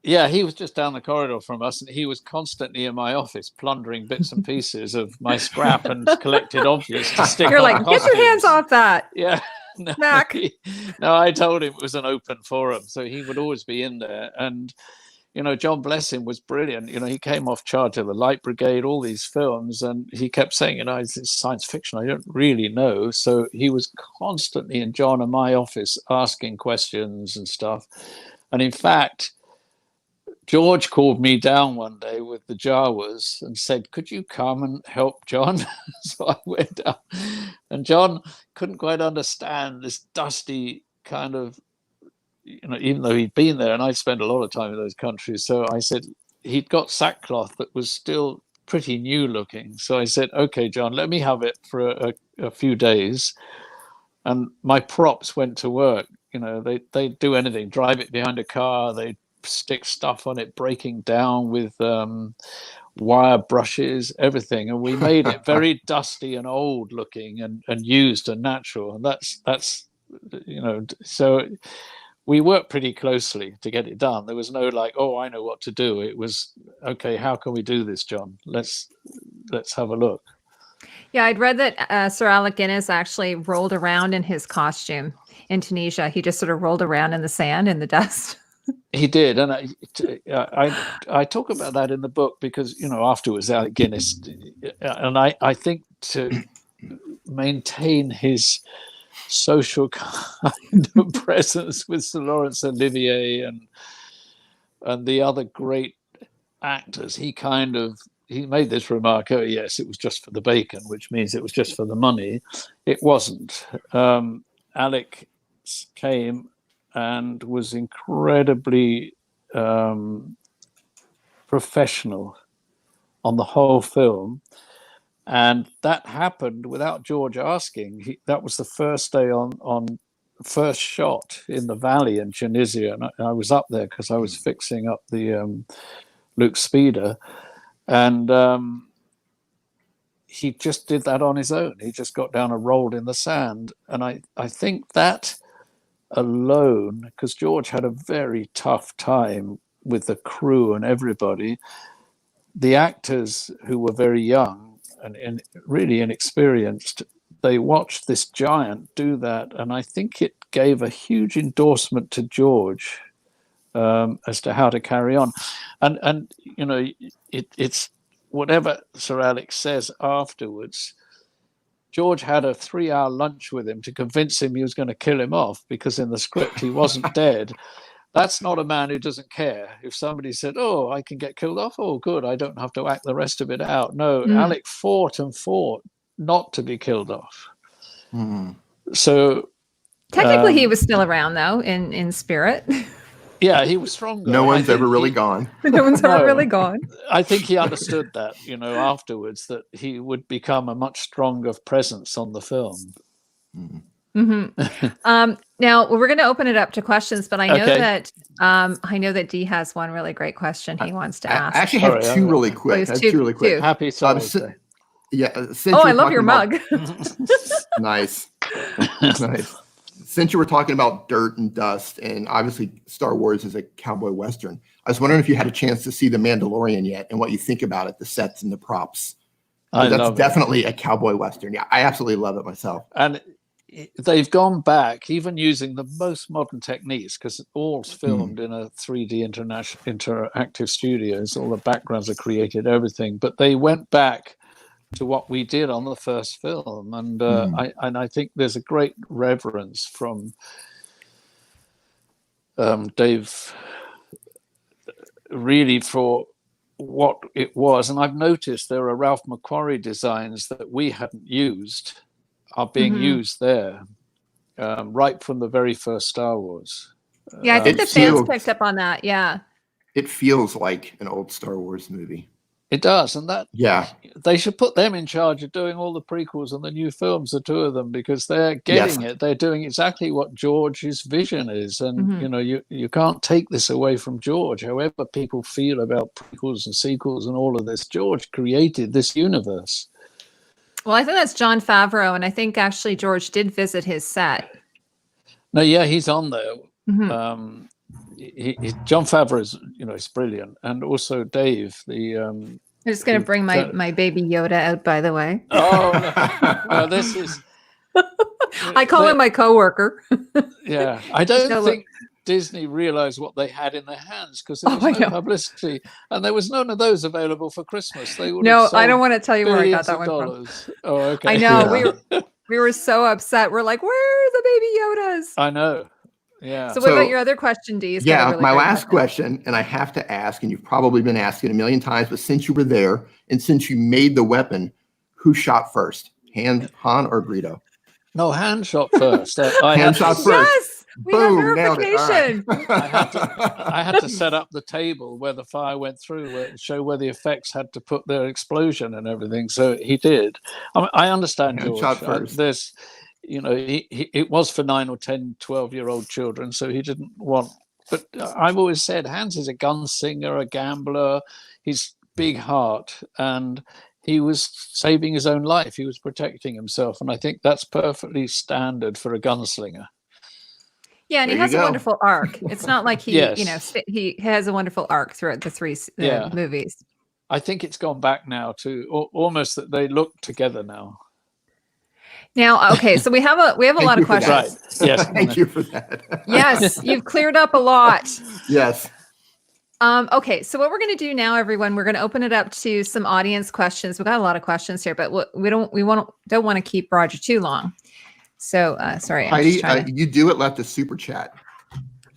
Yeah, he was just down the corridor from us, and he was constantly in my office plundering bits and pieces of my scrap and collected objects to stick.
You're like, get your hands off that.
Yeah. No, I told him it was an open forum, so he would always be in there. And John Blessing was brilliant. He came off charge of the Light Brigade, all these films, and he kept saying, it's science fiction. I don't really know. So he was constantly in John and my office asking questions and stuff. And in fact, George called me down one day with the Jawas and said, "Could you come and help John?" So I went down, and John couldn't quite understand this dusty kind of, even though he'd been there and I'd spent a lot of time in those countries. So I said, he'd got sackcloth that was still pretty new looking. So I said, "Okay, John, let me have it for a few days." And my props went to work. They'd do anything, drive it behind a car, they'd stick stuff on it, breaking down with wire brushes, everything, and we made it very dusty and old looking and used and natural. And that's so we worked pretty closely to get it done. There was no like, oh, I know what to do. It was, okay, how can we do this, John? Let's have a look.
Yeah, I'd read that Sir Alec Guinness actually rolled around in his costume in Tunisia. He just sort of rolled around in the sand, in the dust.
He did, and I talk about that in the book because, you know, afterwards Alec Guinness, and I think to maintain his social kind of presence with Sir Laurence Olivier and the other great actors, he made this remark, oh yes, it was just for the bacon, which means it was just for the money. It wasn't. Alec came and was incredibly professional on the whole film. And that happened without George asking. That was the first day on first shot in the valley in Tunisia. And I was up there because I was fixing up the Luke Speeder. And he just did that on his own. He just got down and rolled in the sand. And I think that alone, because George had a very tough time with the crew and everybody, the actors who were very young and really inexperienced, they watched this giant do that, and I think it gave a huge endorsement to George as to how to carry on. And you know, it's whatever Sir Alex says afterwards, George had a 3-hour lunch with him to convince him he was going to kill him off, because in the script he wasn't dead. That's not a man who doesn't care. If somebody said, oh, I can get killed off, oh, good, I don't have to act the rest of it out. No, Alec fought and fought not to be killed off. So
technically he was still around, though, in spirit.
Yeah, he was stronger.
No one's ever really gone.
No one's ever really gone.
I think he understood that, you know, afterwards, that he would become a much stronger presence on the film.
Now we're going to open it up to questions, but I know that Dee has one really great question he wants to ask.
I actually have two really quick.
Two.
Happy Sunday.
I love your mug.
Nice. Nice. Since you were talking about dirt and dust, and obviously Star Wars is a cowboy Western, I was wondering if you had a chance to see The Mandalorian yet and what you think about it, the sets and the props. That's definitely a cowboy Western. Yeah, I absolutely love it myself.
And they've gone back, even using the most modern techniques, because all's filmed in a 3D interactive studios. All the backgrounds are created, everything. But they went back to what we did on the first film, and I think there's a great reverence from Dave, really, for what it was. And I've noticed there are Ralph McQuarrie designs that we hadn't used are being used there, right from the very first Star Wars.
Yeah, I think the fans picked up on that. Yeah,
it feels like an old Star Wars movie.
It does, and that they should put them in charge of doing all the prequels and the new films, the two of them, because they're getting it. They're doing exactly what George's vision is, and you know, you can't take this away from George. However people feel about prequels and sequels and all of this, George created this universe.
Well, I think that's Jon Favreau, and I think actually George did visit his set.
No, yeah, he's on there. Jon Favreau is, you know, he's brilliant, and also Dave. I'm
just going to bring my baby Yoda out, by the way.
Oh, no, this is.
I call him my coworker.
Yeah, I don't think Disney realized what they had in their hands, because there was no publicity, and there was none of those available for Christmas. They would
I don't want to tell you where I got that one from.
Oh, okay.
I know we were so upset. We're like, where are the baby Yodas?
I know. Yeah.
So what about your other question, Dee?
My last question, and I have to ask, and you've probably been asking a million times, but since you were there and since you made the weapon, who shot first, Han or Greedo?
No, Han shot first.
Han shot first.
Yes, we
Boom,
have verification.
I had to set up the table where the fire went through, show where the effects had to put their explosion and everything. So he did. I understand, George.
Shot first.
You know, it was for 9 or 10, 12-year-old children, so he didn't want. But I've always said Hans is a gunslinger, a gambler. He's big heart, and he was saving his own life. He was protecting himself, and I think that's perfectly standard for a gunslinger.
Yeah, and he
There
has
you
a
go.
wonderful arc. It's not like he,
Yes.
he has a wonderful arc throughout the three
Yeah.
movies.
I think it's gone back now to almost that they look together now.
Now, okay, so we have a
Thank
lot
you
of
for that.
questions.
Right. Yes.
Thank you for that.
Yes, you've cleared up a lot.
Yes.
Okay, so what we're going to do now, everyone, we're going to open it up to some audience questions. We've got a lot of questions here, but we don't want to keep Roger too long. So, sorry, I'm
Heidi,
just trying to...
you do it left a super chat.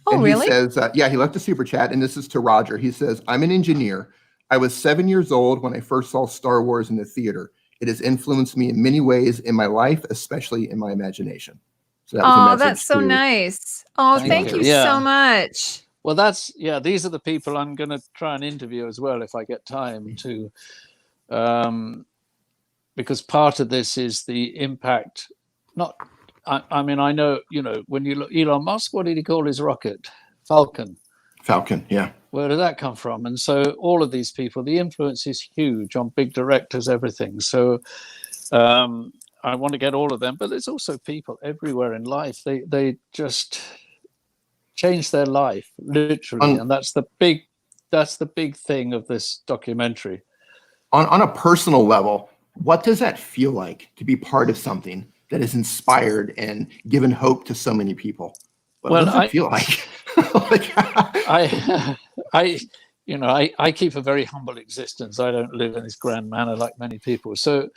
Oh,
And
really?
He says, yeah, he left a super chat, and this is to Roger. He says, I'm an engineer. I was 7 years old when I first saw Star Wars in the theater. It has influenced me in many ways in my life, especially in my imagination. So that was a message
that's so
to-
nice. Oh, thank you
Yeah.
so much.
Well, these are the people I'm going to try and interview as well if I get time to, because part of this is the impact. I mean, I know, when you look, Elon Musk, what did he call his rocket? Falcon.
Falcon, yeah.
Where did that come from? And so all of these people, the influence is huge on big directors, everything. So I want to get all of them, but there's also people everywhere in life. They just change their life literally, and that's the big thing of this documentary.
On a personal level, what does that feel like to be part of something that has inspired and given hope to so many people? What does it feel like?
I keep a very humble existence. I don't live in this grand manner like many people. So,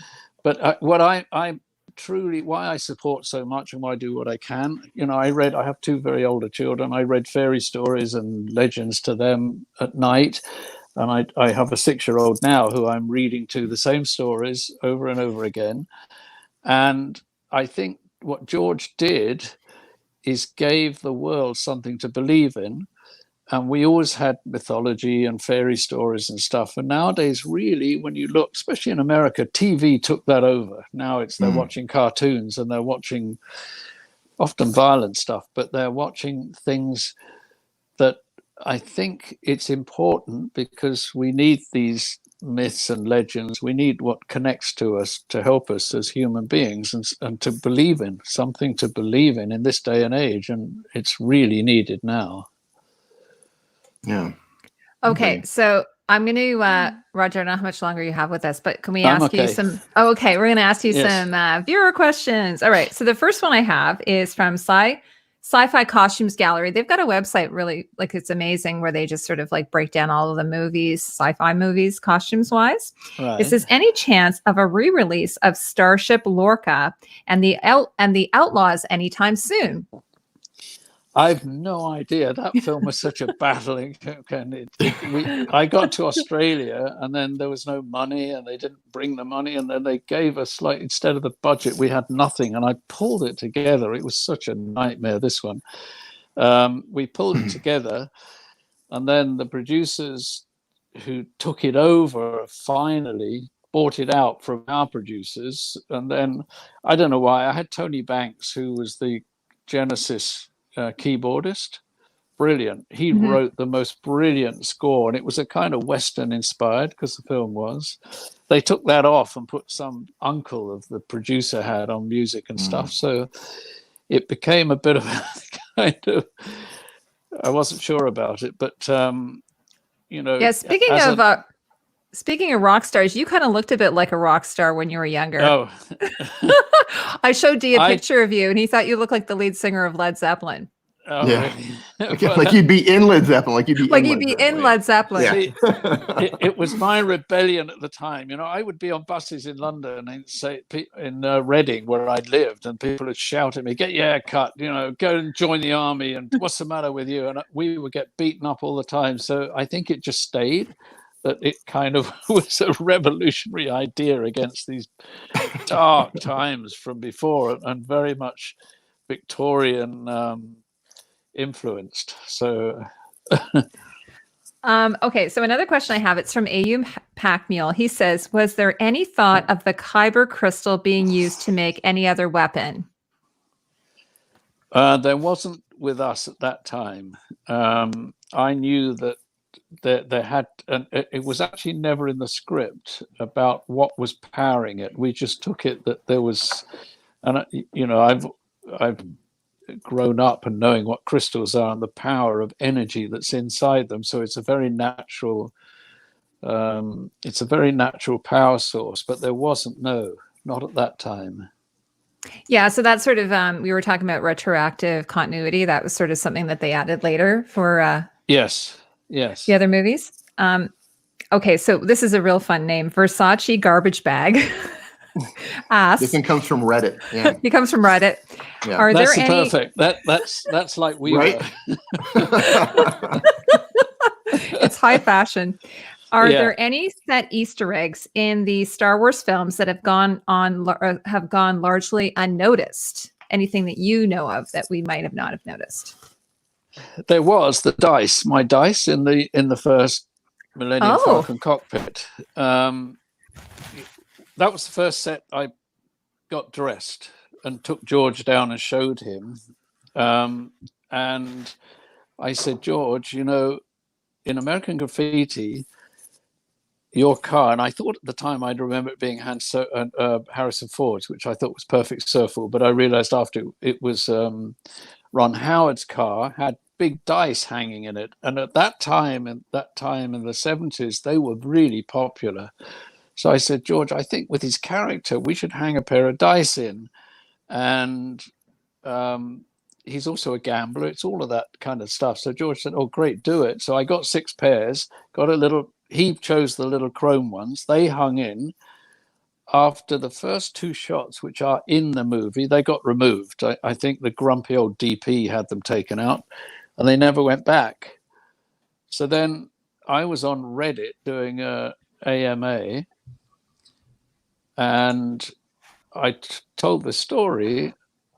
but what I truly, why I support so much and why I do what I can, I have two very older children. I read fairy stories and legends to them at night. And I have a 6-year-old now who I'm reading to the same stories over and over again. And I think what George did is gave the world something to believe in. And we always had mythology and fairy stories and stuff. And nowadays, really, when you look, especially in America, TV took that over. Now they're watching cartoons and they're watching often violent stuff, but they're watching things that I think it's important because we need these myths and legends. We need what connects to us to help us as human beings and to believe in, something to believe in this day and age. And it's really needed now.
Yeah.
Okay, so I'm going to, Roger, I don't know how much longer you have with us, but can we ask you some? Oh, okay, we're going to ask you some viewer questions. All right, so the first one I have is from SciFi Costumes Gallery. They've got a website, really, it's amazing, where they just sort of break down all of the movies, sci-fi movies, costumes-wise.
Right.
It says, any chance of a re-release of Starship Lorca and the Outlaws anytime soon?
I've no idea. That film was such a battling. I got to Australia and then there was no money and they didn't bring the money. And then they gave us, instead of the budget, we had nothing. And I pulled it together. It was such a nightmare, this one. We pulled it together. And then the producers who took it over finally bought it out from our producers. And then, I don't know why, I had Tony Banks, who was the Genesis keyboardist, brilliant. He wrote the most brilliant score, and it was a kind of Western inspired because the film was. They took that off and put some uncle of the producer had on music and stuff. So it became a bit of a kind of, I wasn't sure about it, but
Yeah, speaking of rock stars, you kind of looked a bit like a rock star when you were younger.
Oh.
I showed Dee a picture of you, and he thought you looked like the lead singer of Led Zeppelin.
Oh,
yeah.
Really?
Like you'd be in Led Zeppelin. Like you'd be
in Led Zeppelin.
Yeah.
See, it was my rebellion at the time. I would be on buses in London and say in Reading, where I lived, and people would shout at me, "Get your hair cut! Go and join the army!" And what's the matter with you? And we would get beaten up all the time. So I think it just stayed. That it kind of was a revolutionary idea against these dark times from before, and very much Victorian influenced. So,
okay. So another question I have, it's from Ayum Packmule. He says, "Was there any thought of the Kyber Crystal being used to make any other weapon?"
There wasn't with us at that time. I knew that they had, and it was actually never in the script about what was powering it. We just took it that there was, and I've grown up and knowing what crystals are and the power of energy that's inside them. So it's a very natural power source, but there wasn't, not at that time.
Yeah, so that's sort of we were talking about retroactive continuity. That was sort of something that they added later for
yes
the other movies. Okay, so this is a real fun name, Versace garbage bag.
This one comes from Reddit. Yeah,
He comes from Reddit.
Yeah.
Are
That's
there any?
perfect. That's like we
right.
were.
It's high fashion. Are
Yeah.
there any set Easter eggs in the Star Wars films that have gone largely unnoticed? Anything that you know of that we might not have noticed?
There was the dice, my dice in the first Millennium Falcon cockpit. That was the first set I got dressed and took George down and showed him. And I said, George, in American Graffiti, your car, and I thought at the time I'd remember it being Harrison Ford's, which I thought was perfect surfable, but I realized after it was Ron Howard's car, had big dice hanging in it. And at that time in the 70s, they were really popular. So I said, George, I think with his character, we should hang a pair of dice in. And he's also a gambler. It's all of that kind of stuff. So George said, oh, great, do it. So I got 6 pairs, he chose the little chrome ones. They hung in. After the first 2 shots, which are in the movie, they got removed. I think the grumpy old DP had them taken out, and they never went back. So then I was on Reddit doing a AMA, and I told the story,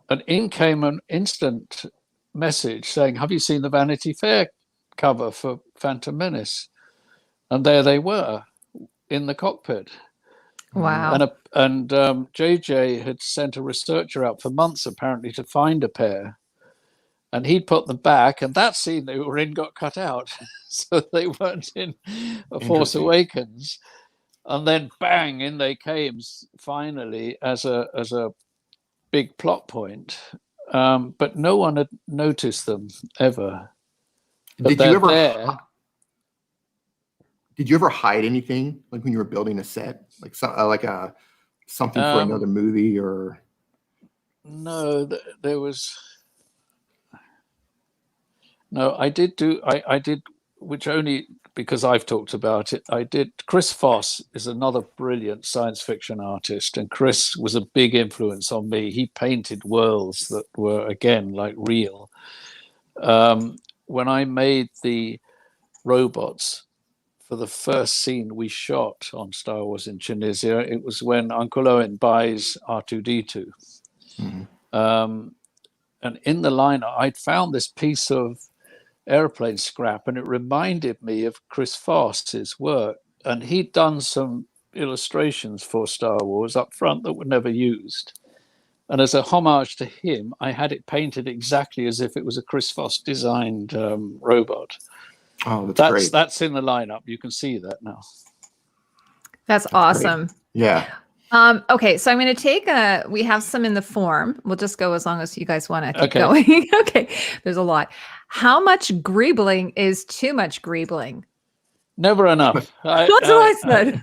and in came an instant message saying, have you seen the Vanity Fair cover for Phantom Menace? And there they were in the cockpit.
Wow.
And JJ had sent a researcher out for months apparently to find a pair, and he'd put them back, and that scene they were in got cut out. So they weren't in A Force Awakens. And then bang, in they came finally as a big plot point. But no one had noticed them ever. But
Did you ever hide anything, like when you were building a set, like something for another movie, or?
No, there was. No, I did, which only because I've talked about it. I did. Chris Foss is another brilliant science fiction artist, and Chris was a big influence on me. He painted worlds that were again like real. When I made the robots for the first scene we shot on Star Wars in Tunisia, it was when Uncle Owen buys R2-D2. Mm-hmm. And in the liner, I'd found this piece of airplane scrap, and it reminded me of Chris Foss's work. And he'd done some illustrations for Star Wars up front that were never used. And as a homage to him, I had it painted exactly as if it was a Chris Foss designed robot.
Oh, that's great.
That's in the lineup. You can see that now.
That's awesome.
Great. Yeah.
Okay, so I'm going to take we have some in the form. We'll just go as long as you guys want to keep
Okay.
going. Okay, there's a lot. How much greebling is too much greebling?
Never enough.
That's what I said.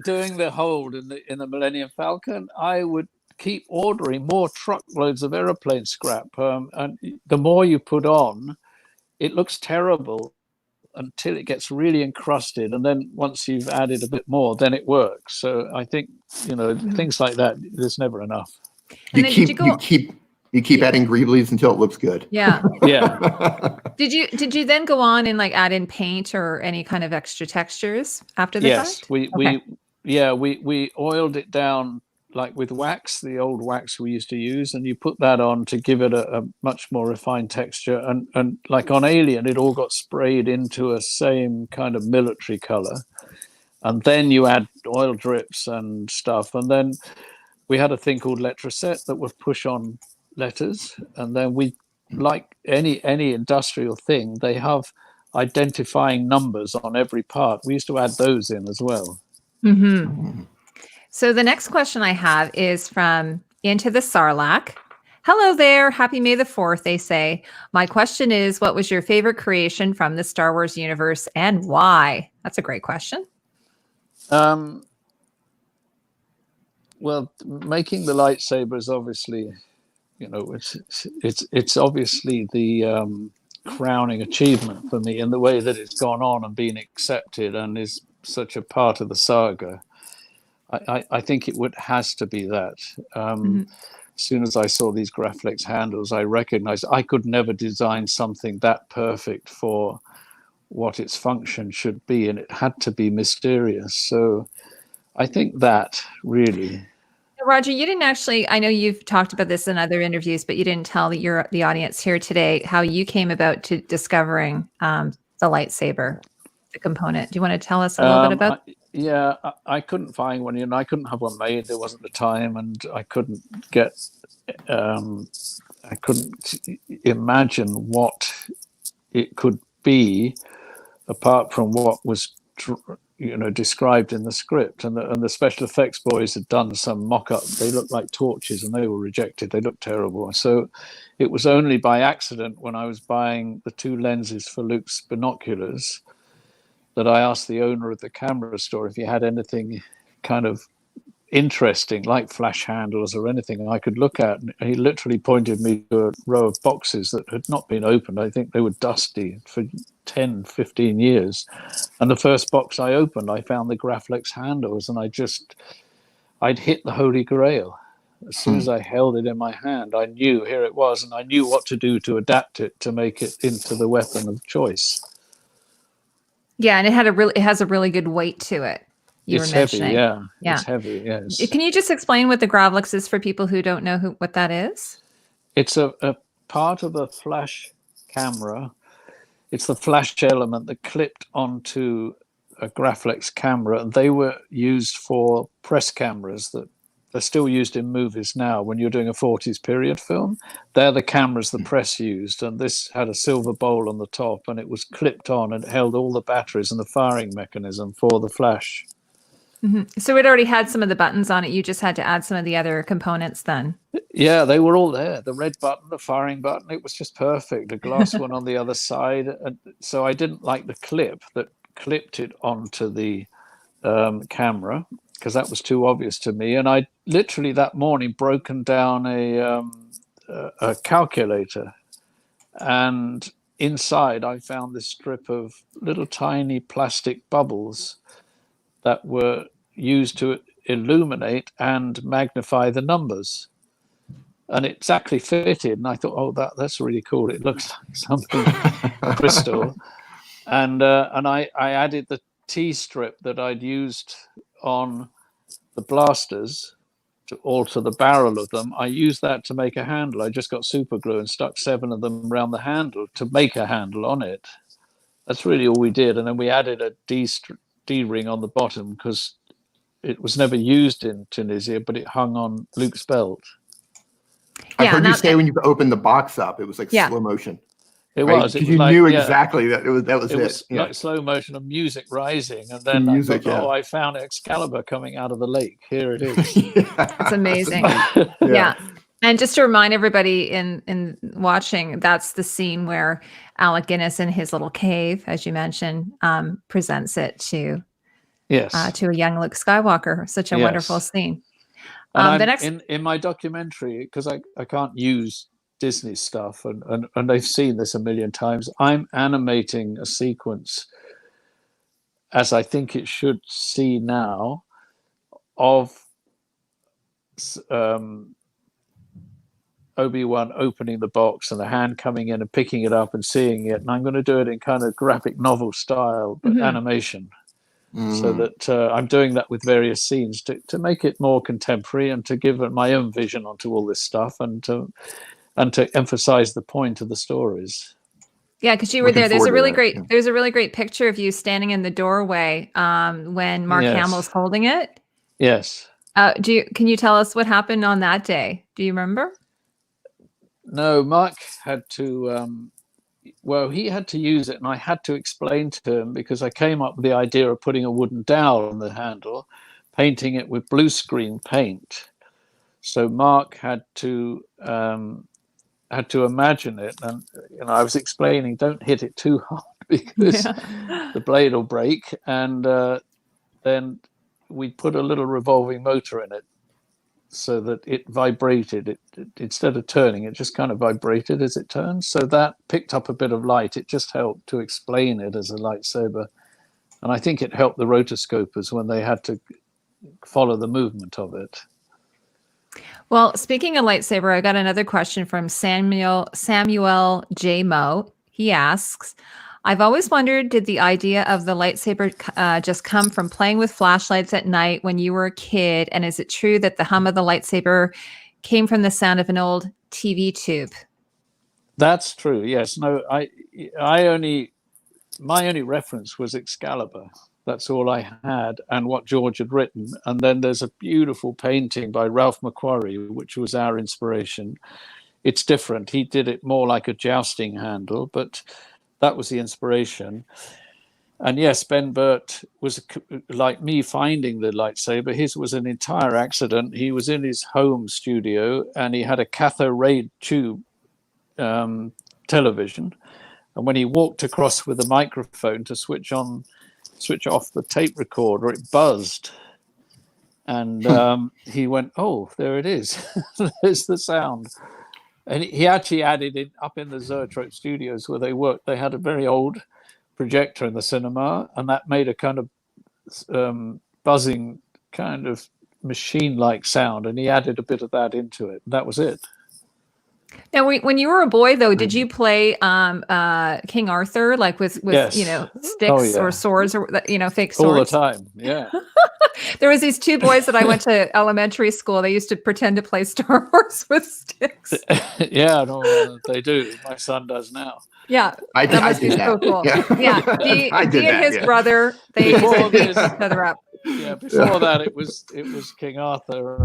Doing the hold in the Millennium Falcon, I would keep ordering more truckloads of aeroplane scrap, and the more you put on, it looks terrible until it gets really encrusted, and then once you've added a bit more, then it works. So I think things like that, there's never enough.
You keep adding greeblies until it looks good.
Yeah.
Yeah.
Did you then go on and add in paint or any kind of extra textures after the fact?
We oiled it down with wax, the old wax we used to use, and you put that on to give it a much more refined texture. And like on Alien, it all got sprayed into a same kind of military color. And then you add oil drips and stuff. And then we had a thing called letraset that would push on letters. And then we, like any industrial thing, they have identifying numbers on every part. We used to add those in as well.
Mm-hmm. So the next question I have is from into the Sarlacc. Hello there. Happy May the 4th, they say. My question is, what was your favorite creation from the Star Wars universe and why? That's a great question.
Well, making the lightsaber is obviously, it's obviously the crowning achievement for me in the way that it's gone on and been accepted and is such a part of the saga. I think has to be that. As soon as I saw these Graflex handles, I recognized I could never design something that perfect for what its function should be, and it had to be mysterious. So I think that really.
Roger, you didn't actually, I know you've talked about this in other interviews, but you didn't tell the audience here today how you came about to discovering the lightsaber, the component. Do you want to tell us a little bit about
I couldn't find one, I couldn't have one made. There wasn't the time, and I couldn't get, I couldn't imagine what it could be apart from what was, described in the script. And the special effects boys had done some mock-up. They looked like torches, and they were rejected. They looked terrible. So it was only by accident when I was buying the 2 lenses for Luke's binoculars that I asked the owner of the camera store if he had anything kind of interesting, like flash handles or anything I could look at. And he literally pointed me to a row of boxes that had not been opened. I think they were dusty for 10, 15 years. And the first box I opened, I found the Graflex handles, and I'd hit the Holy Grail. As soon as I held it in my hand, I knew here it was, and I knew what to do to adapt it to make it into the weapon of choice.
Yeah, and it has a really good weight to it.
It's heavy, yeah. It's heavy, yes.
Can you just explain what the Graflex is for people who don't know what that is?
It's a part of a flash camera. It's the flash element that clipped onto a Graflex camera, and they were used for press cameras that they're still used in movies now. When you're doing a 40s period film, they're the cameras the press used, and this had a silver bowl on the top, and it was clipped on and it held all the batteries and the firing mechanism for the flash.
So it already had some of the buttons on it. You just had to add some of the other components then.
Yeah, they were all there. The red button, the firing button, it was just perfect. The glass one on the other side. And so I didn't like the clip that clipped it onto the camera, because that was too obvious to me. And I literally that morning broken down a calculator, and inside I found this strip of little tiny plastic bubbles that were used to illuminate and magnify the numbers. And it exactly fitted. And I thought, oh, that's really cool. It looks like something crystal. And I added the T-strip that I'd used on the blasters to alter the barrel of them. I used that to make a handle. I just got super glue and stuck 7 of them around the handle to make a handle on it. That's really all we did. And then we added a D-ring on the bottom because it was never used in Tunisia, but it hung on Luke's belt.
I heard you say when you opened the box up, it was like slow motion.
It was.
You knew exactly that it was it.
It was like slow motion of music rising, and then I found Excalibur coming out of the lake. Here it is.
It's amazing. Yeah. And just to remind everybody in watching, that's the scene where Alec Guinness in his little cave, as you mentioned, presents it to a young Luke Skywalker. Such a wonderful scene.
And in my documentary, because I can't use Disney stuff, and they've seen this a million times, I'm animating a sequence, as I think it should see now, of Obi-Wan opening the box and the hand coming in and picking it up and seeing it. And I'm going to do it in kind of graphic novel style, but animation. So that I'm doing that with various scenes to make it more contemporary and to give my own vision onto all this stuff and to emphasize the point of the stories.
Yeah, because you were there. There's a really great picture of you standing in the doorway when Mark Hamill's holding it.
Yes.
Can you tell us what happened on that day? Do you remember?
No, Mark had to. He had to use it, and I had to explain to him because I came up with the idea of putting a wooden dowel on the handle, painting it with blue screen paint, So Mark had to imagine it, and I was explaining, don't hit it too hard because the blade will break, and then we put a little revolving motor in it so that it vibrated. It instead of turning, it just kind of vibrated as it turned. So that picked up a bit of light. It just helped to explain it as a lightsaber, and I think it helped the rotoscopers when they had to follow the movement of it.
Well, speaking of lightsaber, I got another question from Samuel J. Mo. He asks, I've always wondered, did the idea of the lightsaber just come from playing with flashlights at night when you were a kid? And is it true that the hum of the lightsaber came from the sound of an old TV tube?
That's true. Yes. No, my only reference was Excalibur. That's all I had, and what George had written. And then there's a beautiful painting by Ralph McQuarrie, which was our inspiration. It's different. He did it more like a jousting handle, but that was the inspiration. And yes, Ben Burt was like me finding the lightsaber. His was an entire accident. He was in his home studio, and he had a cathode ray tube television. And when he walked across with a microphone to switch off the tape recorder, it buzzed, and he went, oh, there it is. There's the sound. And he actually added it up in the Zoetrope studios where they worked. They had a very old projector in the cinema, and that made a kind of buzzing kind of machine-like sound, and he added a bit of that into it. That was it.
Now, when you were a boy, though, did you play King Arthur, like with
Yes.
sticks or swords or fake swords?
All the time, yeah.
There was these two boys that I went to elementary school. They used to pretend to play Star Wars with sticks.
Yeah, no, they do. My son does now.
Yeah,
I did that.
So cool. Yeah, Dee
I did
and
that,
his
yeah.
brother, they used to beat each other up.
Yeah, before that it was King Arthur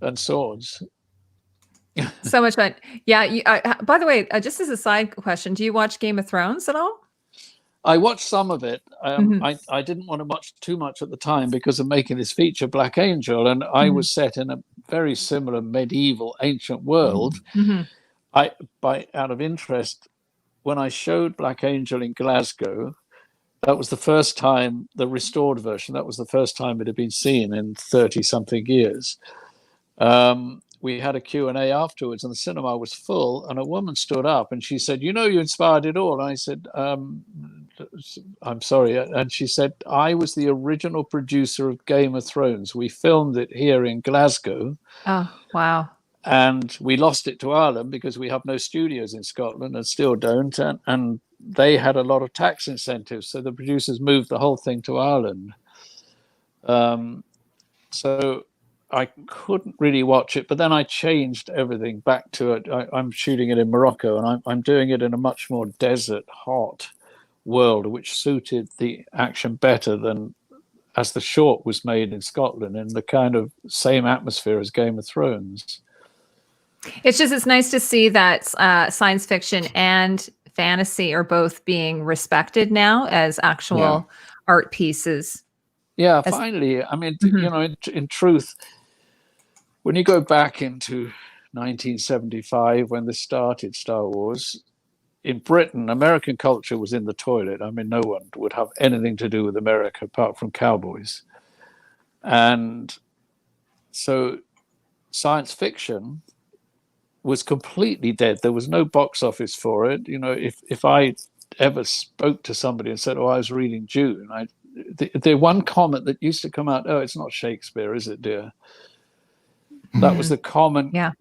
and swords.
So much fun. Yeah. By the way, just as a side question, do you watch Game of Thrones at all?
I watched some of it. I didn't want to watch too much at the time because of making this feature, Black Angel, and I was set in a very similar medieval ancient world. Out of interest, when I showed Black Angel in Glasgow, that was the first time, the restored version, that was the first time it had been seen in 30-something years. We had a Q&A afterwards, and the cinema was full, and a woman stood up and she said, you inspired it all. And I said, I'm sorry. And she said, I was the original producer of Game of Thrones. We filmed it here in Glasgow.
Oh, wow.
And we lost it to Ireland because we have no studios in Scotland and still don't. And they had a lot of tax incentives. So the producers moved the whole thing to Ireland. So I couldn't really watch it, but then I changed everything back to it. I'm shooting it in Morocco, and I'm doing it in a much more desert, hot world, which suited the action better than as the short was made in Scotland in the kind of same atmosphere as Game of Thrones.
It's nice to see that science fiction and fantasy are both being respected now as actual art pieces.
Yeah, finally. I mean, in truth, when you go back into 1975, when this started, Star Wars, in Britain, American culture was in the toilet. I mean, no one would have anything to do with America apart from cowboys. And so science fiction was completely dead. There was no box office for it. If I ever spoke to somebody and said, oh, I was reading Dune, the one comment that used to come out, oh, it's not Shakespeare, is it, dear? That was the common.
Yeah.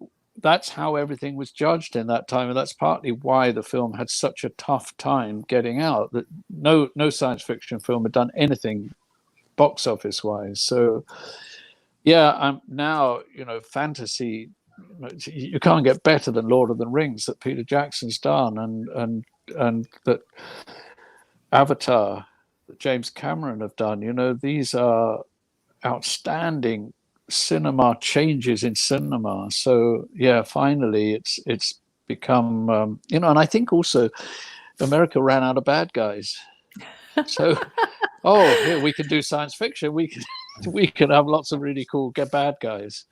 That's how everything was judged in that time, and that's partly why the film had such a tough time getting out. That no science fiction film had done anything box office wise. So, yeah, now fantasy. You can't get better than Lord of the Rings that Peter Jackson's done, and that Avatar that James Cameron have done. These are outstanding cinema changes in cinema. So yeah, finally it's become and I think also America ran out of bad guys. So here we can do science fiction. We can have lots of really cool bad guys.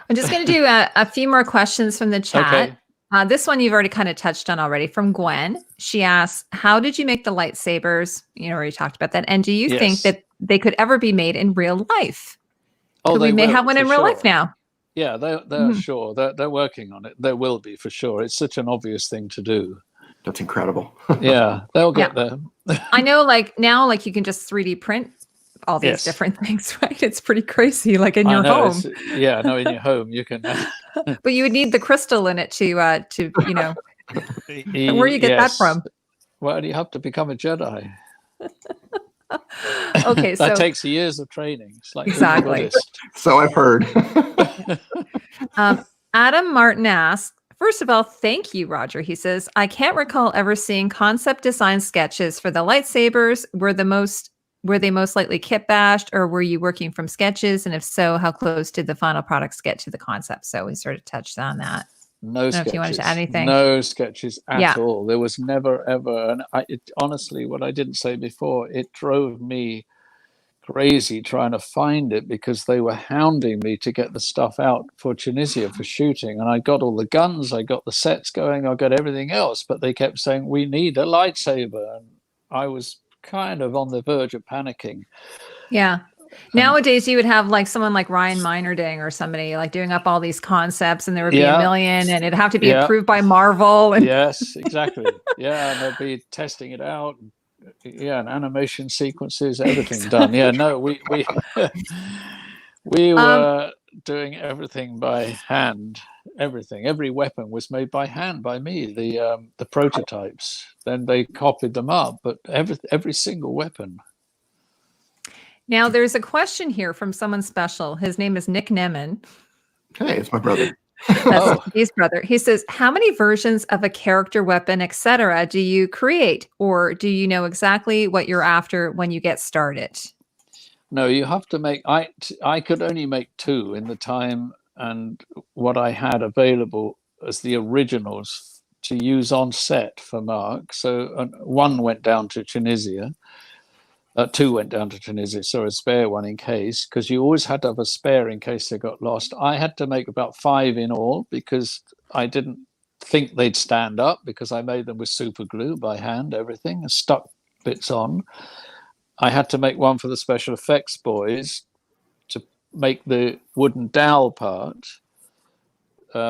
I'm just going to do a few more questions from the chat.
Okay.
This one you've already kind of touched on already from Gwen. She asks, how did you make the lightsabers? You know, already talked about that. And do you think
Yes.
that they could ever be made in real life?
Oh,
We
they
may
will,
have one in
for
real
sure.
life now.
Yeah, they're
Mhm.
sure. They're working on it. There will be, for sure. It's such an obvious thing to do.
That's incredible.
Yeah, they'll get there.
I know, like now, like you can just 3D print all these
Yes.
different things, right? It's pretty crazy, like in
I
your
know.
home.
Yeah, no, in your home you can.
But you would need the crystal in it to you know, where do you get that
Yes.
from?
Well, you have to become a Jedi.
Okay, so
That takes years of training. It's like being a
Exactly.
Buddhist.
So I've heard.
Adam Martin asks, first of all, thank you, Roger. He says, I can't recall ever seeing concept design sketches for the lightsabers. Were they most likely kit bashed, or were you working from sketches? And if so, how close did the final products get to the concept? So we sort of touched on that.
No
know if you wanted
sketches.
to add anything.
No sketches at
Yeah.
all. There was never ever. And honestly, what I didn't say before, it drove me crazy trying to find it because they were hounding me to get the stuff out for Tunisia for shooting. And I got all the guns, I got the sets going, I got everything else, but they kept saying, we need a lightsaber. And I was kind of on the verge of panicking.
Yeah. Nowadays, you would have like someone like Ryan Meinerding or somebody like doing up all these concepts, and there would be a million, and it'd have to be approved by Marvel. And
Yes, exactly. Yeah, and they'll be testing it out. Yeah, and animation sequences, everything done. Yeah, no, we were doing everything by hand. Everything, every weapon was made by hand by me. The prototypes. Then they copied them up, but every single weapon.
Now there's a question here from someone special. His name is Nick Nemmin.
Hey, it's my brother.
That's his brother. He says, how many versions of a character, weapon, etc. do you create? Or do you know exactly what you're after when you get started?
No, you have to make, I could only make 2 in the time and what I had available as the originals to use on set for Mark. So 1 went down to Tunisia. 2 went down to Tunisia, so a spare one in case, because you always had to have a spare in case they got lost. I had to make about 5 in all because I didn't think they'd stand up because I made them with super glue by hand, everything, and stuck bits on. I had to make one for the special effects boys to make the wooden dowel part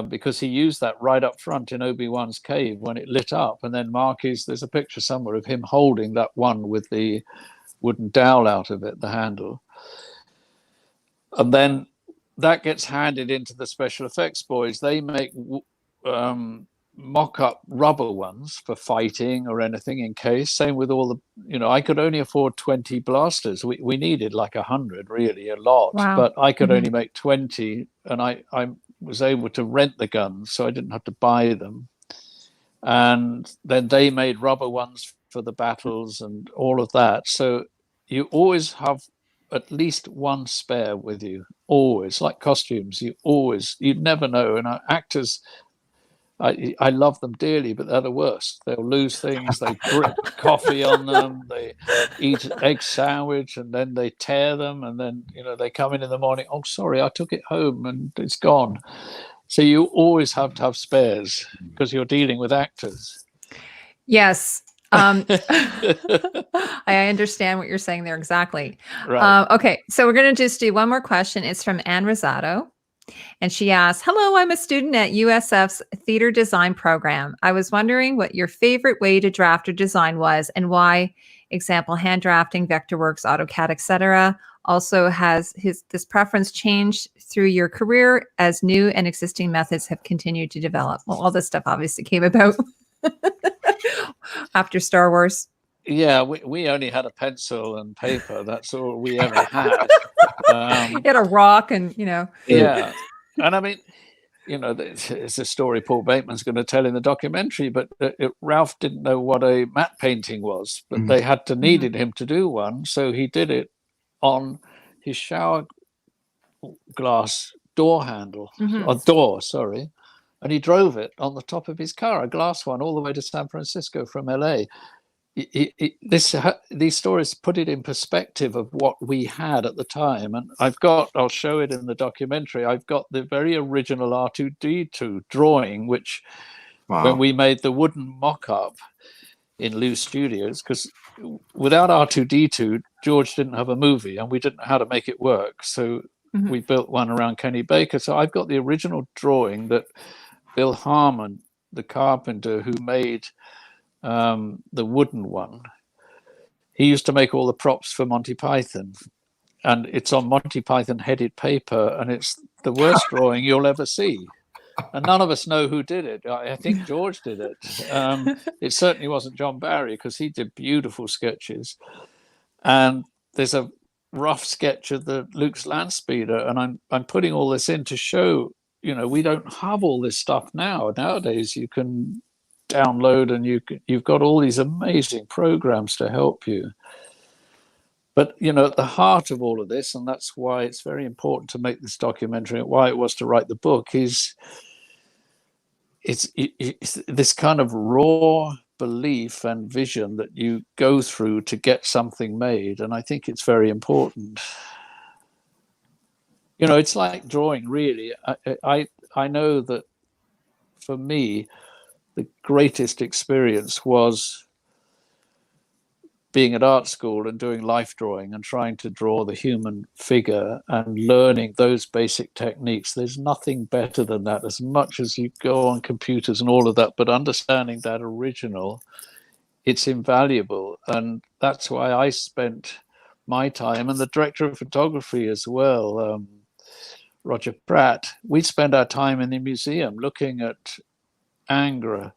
because he used that right up front in Obi-Wan's cave when it lit up. And then there's a picture somewhere of him holding that one with the wooden dowel out of it, the handle. And then that gets handed into the special effects boys. They make mock-up rubber ones for fighting or anything in case. Same with all the, I could only afford 20 blasters. We needed like 100, really, a lot.
Wow.
But I could only make 20, and I was able to rent the guns, so I didn't have to buy them. And then they made rubber ones for the battles and all of that. So you always have at least 1 spare with you, always. Like costumes, you never know. And actors, I love them dearly, but they're the worst. They'll lose things, they drip coffee on them, they eat egg sandwich, and then they tear them, and then they come in the morning, oh, sorry, I took it home and it's gone. So you always have to have spares because you're dealing with actors.
Yes. I understand what you're saying there exactly.
Right.
Okay, so we're going to just do one more question. It's from Anne Rosado. And she asks, hello, I'm a student at USF's theater design program. I was wondering what your favorite way to draft or design was and why, example, hand drafting, Vectorworks, AutoCAD, etc. Also has this preference changed through your career as new and existing methods have continued to develop. Well, all this stuff obviously came about after Star Wars.
Yeah, we only had a pencil and paper. That's all we ever had.
You had a rock and,
Yeah. And I mean, it's a story Paul Bateman's going to tell in the documentary, but Ralph didn't know what a matte painting was, but they needed him to do one. So he did it on his shower glass door handle, or door, sorry. And he drove it on the top of his car, a glass one, all the way to San Francisco from LA. these stories put it in perspective of what we had at the time. And I'll show it in the documentary. I've got the very original R2D2 drawing, which when we made the wooden mock-up in Lou Studios, because without R2D2, George didn't have a movie and we didn't know how to make it work. So we built one around Kenny Baker. So I've got the original drawing that Bill Harmon, the carpenter who made the wooden one, he used to make all the props for Monty Python, and it's on Monty Python headed paper, and it's the worst drawing you'll ever see, and none of us know who did it. I think George did it. It certainly wasn't John Barry, because he did beautiful sketches, and there's a rough sketch of the Luke's land speeder, and I'm putting all this in to show, we don't have all this stuff nowadays. You can download, and you've got all these amazing programs to help you. But at the heart of all of this, and that's why it's very important to make this documentary, and why it was to write the book, is it's this kind of raw belief and vision that you go through to get something made. And I think it's very important. It's like drawing, really. I know that for me, the greatest experience was being at art school and doing life drawing and trying to draw the human figure and learning those basic techniques. There's nothing better than that, as much as you go on computers and all of that, but understanding that original, it's invaluable. And that's why I spent my time, and the director of photography as well, Roger Pratt, we spend our time in the museum looking at Ingres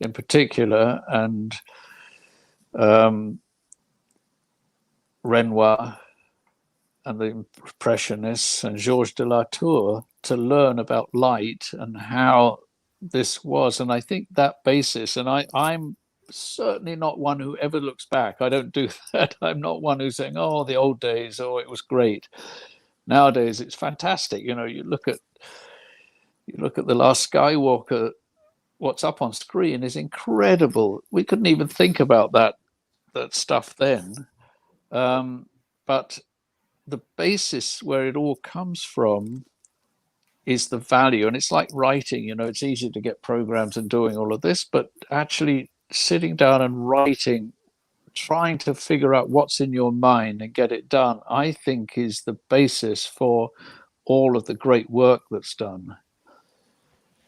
in particular, and Renoir and the Impressionists and Georges de la Tour, to learn about light and how this was. And I think that basis, and I'm certainly not one who ever looks back. I don't do that. I'm not one who's saying, oh, the old days, oh, it was great. Nowadays it's fantastic. You look at The Last Skywalker, what's up on screen is incredible. We couldn't even think about that stuff then. But the basis where it all comes from is the value. And it's like writing, it's easy to get programs and doing all of this, but actually sitting down and writing, trying to figure out what's in your mind and get it done, I think is the basis for all of the great work that's done.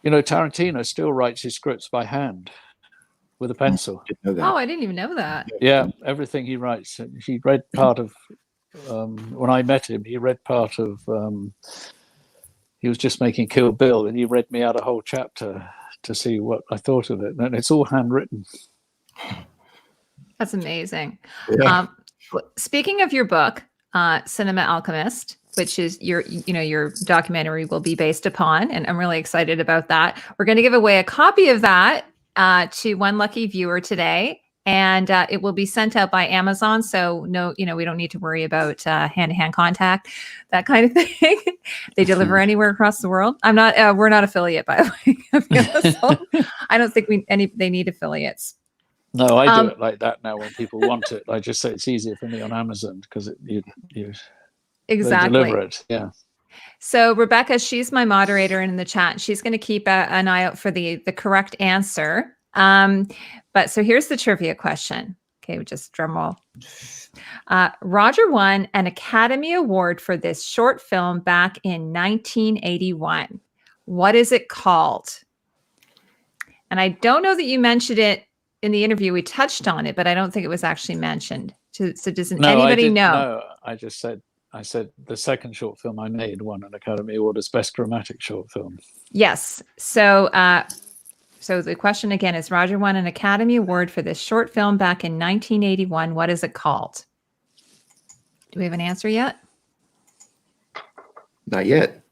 Tarantino still writes his scripts by hand with a pencil.
Oh, I didn't even know that.
Yeah, everything he writes. He read part of, when I met him, he read part of, he was just making Kill Bill, and he read me out a whole chapter to see what I thought of it. And it's all handwritten.
That's amazing.
Yeah.
Speaking of your book, Cinema Alchemist, which is your documentary will be based upon, and I'm really excited about that. We're going to give away a copy of that to one lucky viewer today, and it will be sent out by Amazon. So no, we don't need to worry about hand-to-hand contact, that kind of thing. They deliver anywhere across the world. We're not affiliate, by the way, of Amazon. I don't think they need affiliates.
No, I do it like that now. When people want it, I just say it's easier for me on Amazon, because you
exactly
they deliver it. Yeah.
So Rebecca, she's my moderator in the chat. She's going to keep an eye out for the correct answer. But so here's the trivia question. Okay, just drum roll. Roger won an Academy Award for this short film back in 1981. What is it called? And I don't know that you mentioned it in the interview. We touched on it, but I don't think it was actually mentioned. So doesn't anybody know? No,
I said the second short film I made won an Academy Award as Best Dramatic Short Film.
Yes. So the question again is, Roger won an Academy Award for this short film back in 1981. What is it called? Do we have an answer yet?
Not yet.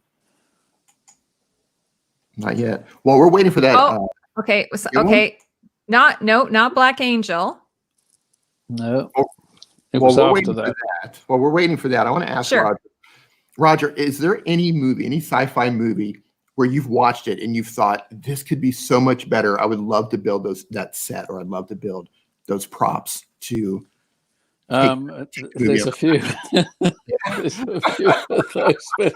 Not yet. Well, we're waiting for that.
Oh, okay. Okay. Not Black Angel.
No.
We're waiting for that. Well, we're waiting for that. I want to ask
Sure.
Roger, is there any movie, any sci-fi movie where you've watched it and you've thought, this could be so much better, I would love to build that set, or I'd love to build those props to?
There's a few. There's a few of those, but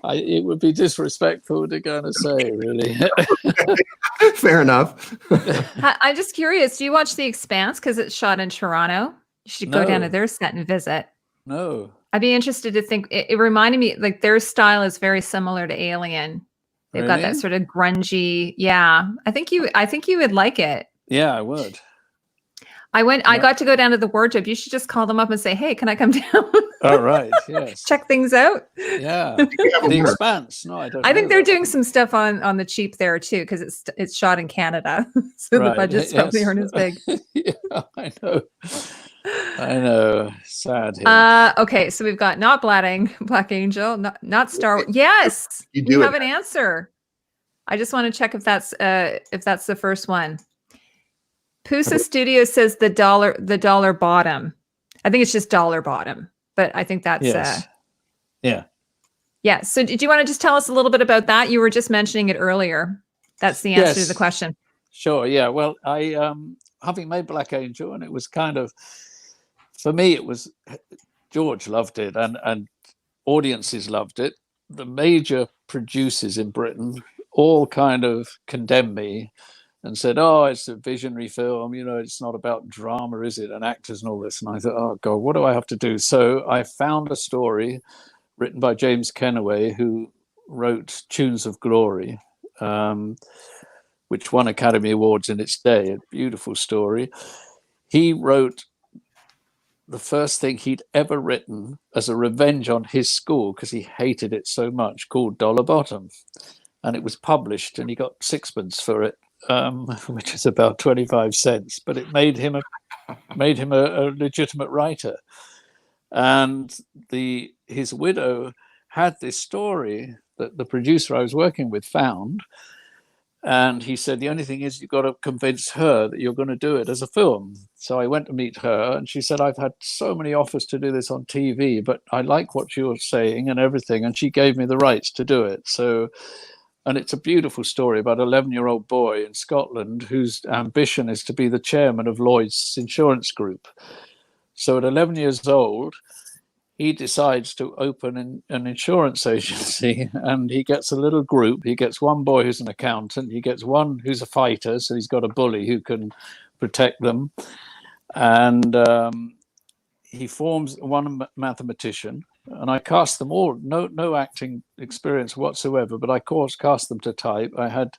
it would be disrespectful to go and say, really.
Fair enough.
I'm just curious. Do you watch The Expanse because it's shot in Toronto? You should go down to their set and visit.
No.
I'd be interested to think. It reminded me, like, their style is very similar to Alien. They've got that sort of grungy. Yeah, I think you would like it.
Yeah, I would.
I got to go down to the wardrobe. You should just call them up and say, "Hey, can I come down?"
All right. Yes.
Check things out.
Yeah. The Expanse. No, I don't.
I think they're doing some stuff on the cheap there too, because it's shot in Canada, so the budgets probably aren't as big.
Yeah, I know. Sad. Hint.
Okay, so we've got not Black Angel, not Star Wars. Yes, you have an answer. I just want to check if that's the first one. Pusa Studio says the dollar bottom. I think it's just dollar bottom, but I think that's yeah. So did you want to just tell us a little bit about that? You were just mentioning it earlier. That's the answer to the question.
Sure. Yeah. Well, I having made Black Angel, and it was kind of, for me, it was, George loved it, and audiences loved it. The major producers in Britain all kind of condemned me and said, "Oh, it's a visionary film. You know, it's not about drama, is it? And actors and all this." And I thought, "Oh God, what do I have to do?" So I found a story written by James Kennaway, who wrote Tunes of Glory, which won Academy Awards in its day. A beautiful story. He wrote the first thing he'd ever written as a revenge on his school, because he hated it so much, called Dollar Bottom. And it was published, and he got sixpence for it. Which is about 25 cents, but it made him a legitimate writer. And his widow had this story that the producer I was working with found, and he said, "The only thing is, you've got to convince her that you're going to do it as a film." So I went to meet her, and she said, "I've had so many offers to do this on TV, but I like what you're saying and everything," and she gave me the rights to do it. And it's a beautiful story about an 11-year-old boy in Scotland whose ambition is to be the chairman of Lloyd's Insurance Group. So at 11 years old, he decides to open an insurance agency, and he gets a little group. He gets one boy who's an accountant. He gets one who's a fighter, so he's got a bully who can protect them. And he forms one mathematician. And I cast them all, no acting experience whatsoever, but I cast them to type. I had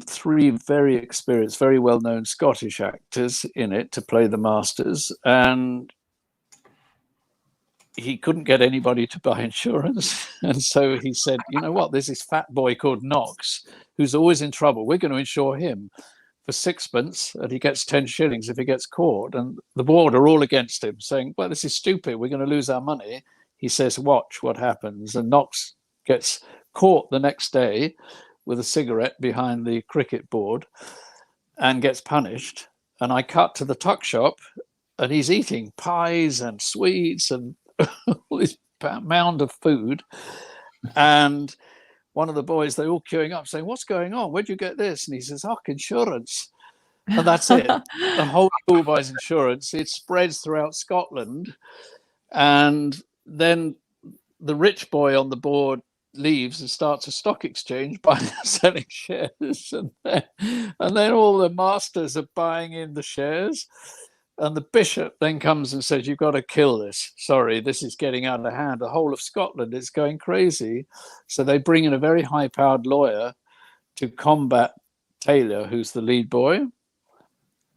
3 very experienced, very well-known Scottish actors in it to play the masters, and he couldn't get anybody to buy insurance. And so he said, "You know what, there's this fat boy called Knox who's always in trouble. We're going to insure him for sixpence, and he gets 10 shillings if he gets caught." And the board are all against him, saying, "Well, this is stupid. We're going to lose our money." He says, "Watch what happens." And Knox gets caught the next day with a cigarette behind the cricket board and gets punished. And I cut to the tuck shop, and he's eating pies and sweets and all this mound of food. And one of the boys, they're all queuing up saying, "What's going on? Where'd you get this?" And he says, "Oh, insurance." And that's it. The whole school buys insurance. It spreads throughout Scotland. And then the rich boy on the board leaves and starts a stock exchange, buying and selling shares. And then all the masters are buying in the shares. And the bishop then comes and says, "You've got to kill this. Sorry, this is getting out of hand. The whole of Scotland is going crazy." So they bring in a very high-powered lawyer to combat Taylor, who's the lead boy.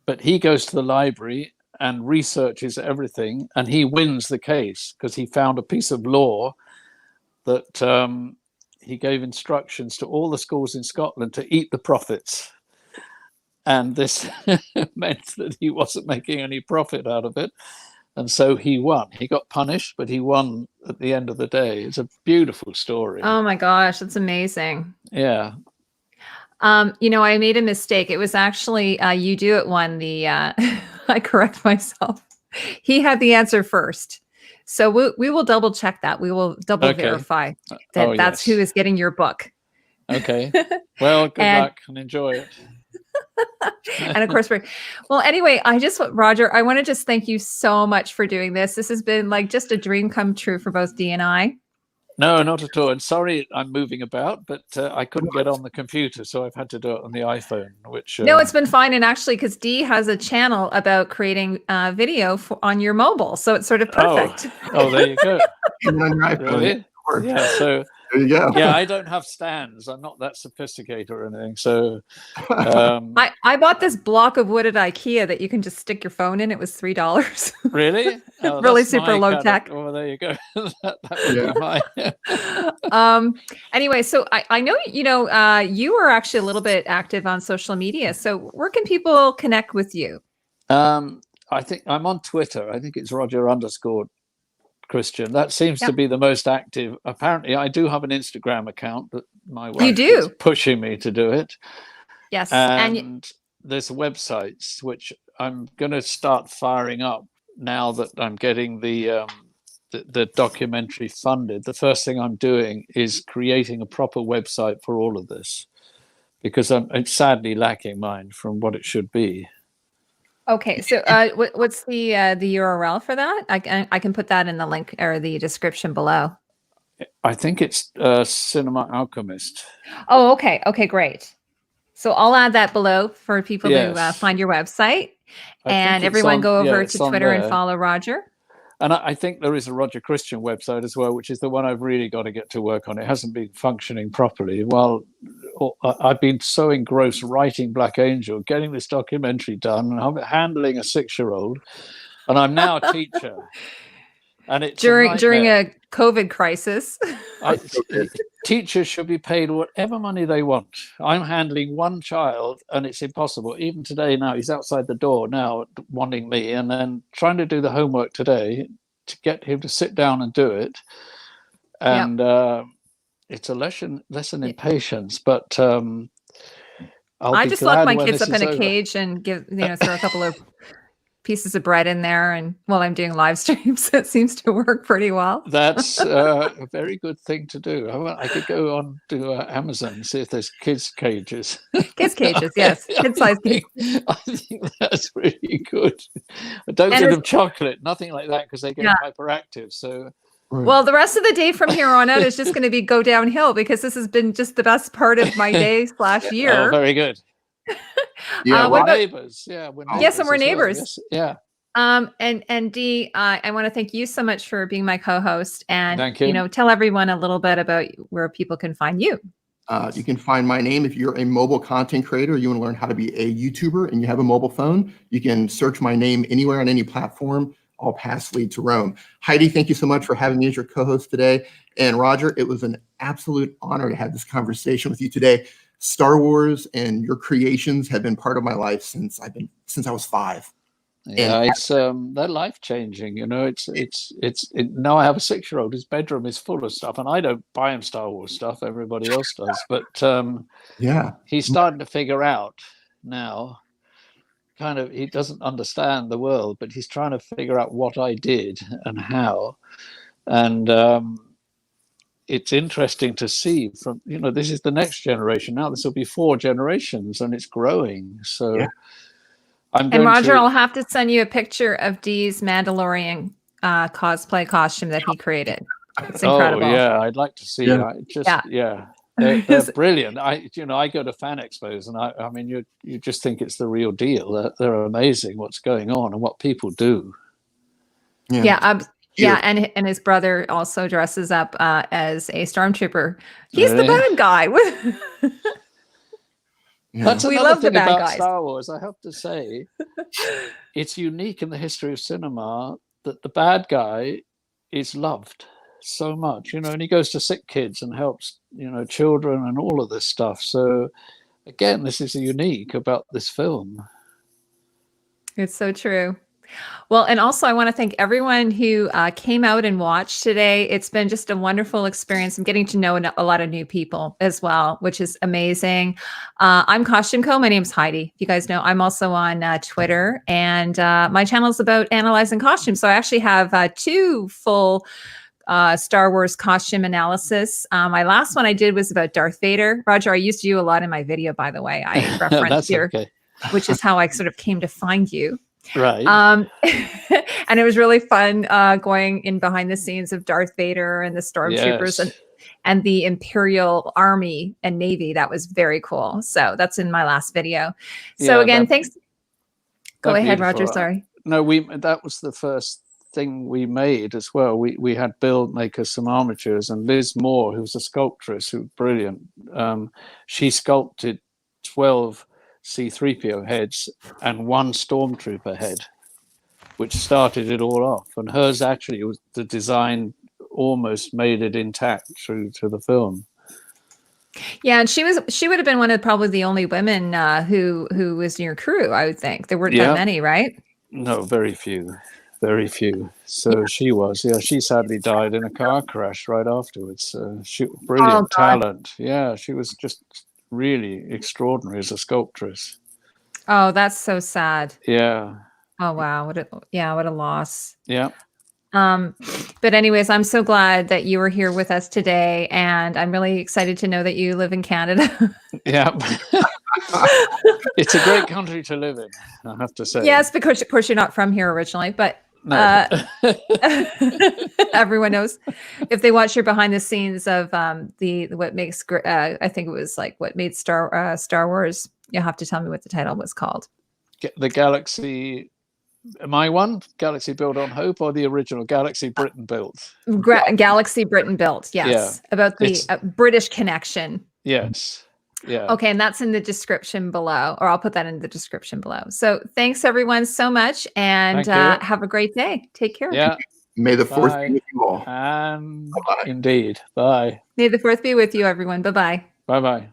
But he goes to the library and researches everything, and he wins the case because he found a piece of law that he gave instructions to all the schools in Scotland to eat the profits. And this meant that he wasn't making any profit out of it. And so he won. He got punished, but he won at the end of the day. It's a beautiful story.
Oh my gosh, that's amazing.
Yeah.
I made a mistake. It was actually You Do It one. I correct myself. He had the answer first. So we will double check that. We will double verify that that's who is getting your book.
Okay. Well, good luck and enjoy it.
And of course, well, anyway, Roger, I want to just thank you so much for doing this. This has been like just a dream come true for both Dee and I.
No, not at all. And sorry, I'm moving about, but I couldn't get on the computer, so I've had to do it on the iPhone. Which
no, it's been fine. And actually, because Dee has a channel about creating video on your mobile, so it's sort of perfect.
Oh, there you go.
Really?
Yeah. So
there you go.
Yeah, I don't have stands. I'm not that sophisticated or anything. So
I bought this block of wood at IKEA that you can just stick your phone in. It was $3.
Really? Oh,
really super low tech.
Oh, there you go. that would be
mine. Anyway, so I know, you are actually a little bit active on social media. So where can people connect with you?
I think I'm on Twitter. I think it's Roger_Christian. That seems to be the most active. Apparently, I do have an Instagram account, but my wife is pushing me to do it.
Yes.
And there's websites, which I'm going to start firing up now that I'm getting the documentary funded. The first thing I'm doing is creating a proper website for all of this, because it's sadly lacking mine from what it should be.
Okay, so what's the URL for that? I can put that in the link or the description below.
I think it's Cinema Alchemist.
Oh, okay. Okay, great. So I'll add that below for people to find your website. And everyone go over to Twitter and follow Roger.
And I think there is a Roger Christian website as well, which is the one I've really got to get to work on. It hasn't been functioning properly. Well, I've been so engrossed writing Black Angel, getting this documentary done, and I'm handling a 6-year-old, and I'm now a teacher. And it's
during a COVID crisis.
Teachers should be paid whatever money they want. I'm handling one child, and it's impossible. Even today, now he's outside the door now, wanting me, and then trying to do the homework today to get him to sit down and do it. And it's a lesson in patience. But I
just lock my kids up in a cage and throw a couple of pieces of bread in there, and while I'm doing live streams, it seems to work pretty well.
That's a very good thing to do. I could go on to Amazon and see if there's kids cages.
Kids cages, yes, kid-sized cages.
I think that's really good. I don't give them chocolate, nothing like that, because they get hyperactive. So.
Well, the rest of the day from here on out is just going to go downhill, because this has been just the best part of my day / year.
Oh, very good.
We're
neighbors. Yeah, we're neighbors.
Yes, and we're neighbors.
Well. Yes.
Yeah. And Dee, I want to thank you so much for being my co-host, and
thank you.
Tell everyone a little bit about where people can find you.
You can find my name if you're a mobile content creator. You want to learn how to be a YouTuber and you have a mobile phone. You can search my name anywhere on any platform. All paths lead to Rome. Heidi, thank you so much for having me as your co-host today. And Roger, it was an absolute honor to have this conversation with you today. Star Wars and your creations have been part of my life since I was 5.
Yeah, it's they're life changing. It's now I have a 6-year-old. His bedroom is full of stuff, and I don't buy him Star Wars stuff. Everybody else does, but he's starting to figure out now. Kind of, he doesn't understand the world, but he's trying to figure out what I did and how, and it's interesting to see from, this is the next generation. Now this will be 4 generations, and it's growing. So and Roger,
I'll have to send you a picture of Dee's Mandalorian cosplay costume that he created. It's incredible.
Oh yeah, I'd like to see that. They're brilliant. I go to fan expos, and I mean, you just think it's the real deal. They're amazing what's going on and what people do.
And his brother also dresses up as a stormtrooper. He's the bad guy.
That's another thing about Star Wars. I have to say, it's unique in the history of cinema that the bad guy is loved so much, and he goes to sick kids and helps, children and all of this stuff. So again, this is unique about this film.
It's so true. Well, and also I want to thank everyone who came out and watched today. It's been just a wonderful experience. I'm getting to know a lot of new people as well, which is amazing. I'm Costume Co. My name's Heidi. You guys know I'm also on Twitter, and my channel is about analyzing costumes. So I actually have 2 full Star Wars costume analysis. My last one I did was about Darth Vader. Roger, I used you a lot in my video, by the way. I referenced which is how I sort of came to find you.
Right.
And it was really fun going in behind the scenes of Darth Vader and the stormtroopers
Yes.
and the Imperial Army and Navy. That was very cool. So that's in my last video. So
Yeah,
again, thanks. Go
that
ahead,
beautiful.
Roger. Sorry.
No, that was the first thing we made as well. We had Bill make us some armatures, and Liz Moore, who's a sculptress, who's brilliant. She sculpted 12 C-3PO heads and 1 stormtrooper head, which started it all off. And hers actually was the design almost made it intact through to the film.
Yeah, and she would have been one of probably the only women who was in your crew, I would think. There weren't that many, right?
No, very few. Very few. So she was. Yeah, she sadly died in a car crash right afterwards. She brilliant talent. Yeah, she was just really extraordinary as a sculptress.
Oh, that's so sad.
Yeah.
Oh wow, what a loss.
Yeah.
But anyways, I'm so glad that you were here with us today, and I'm really excited to know that you live in Canada.
Yeah. It's a great country to live in, I have to say.
Yes, because of course you're not from here originally, but
no.
Everyone knows if they watch your behind the scenes of what makes I think it was like what made Star Wars. You'll have to tell me what the title was called.
The Galaxy. My one, Galaxy Built on Hope, or the original Galaxy Britain Built?
Galaxy Britain Built, yes. Yeah. About the British connection.
Yes. Yeah.
Okay, and that's in the description below, or I'll put that in the description below. So thanks everyone so much, and have a great day. Take care.
Yeah.
May the Fourth be with you all.
And indeed. Bye.
May the Fourth be with you, everyone. Bye-bye.
Bye-bye.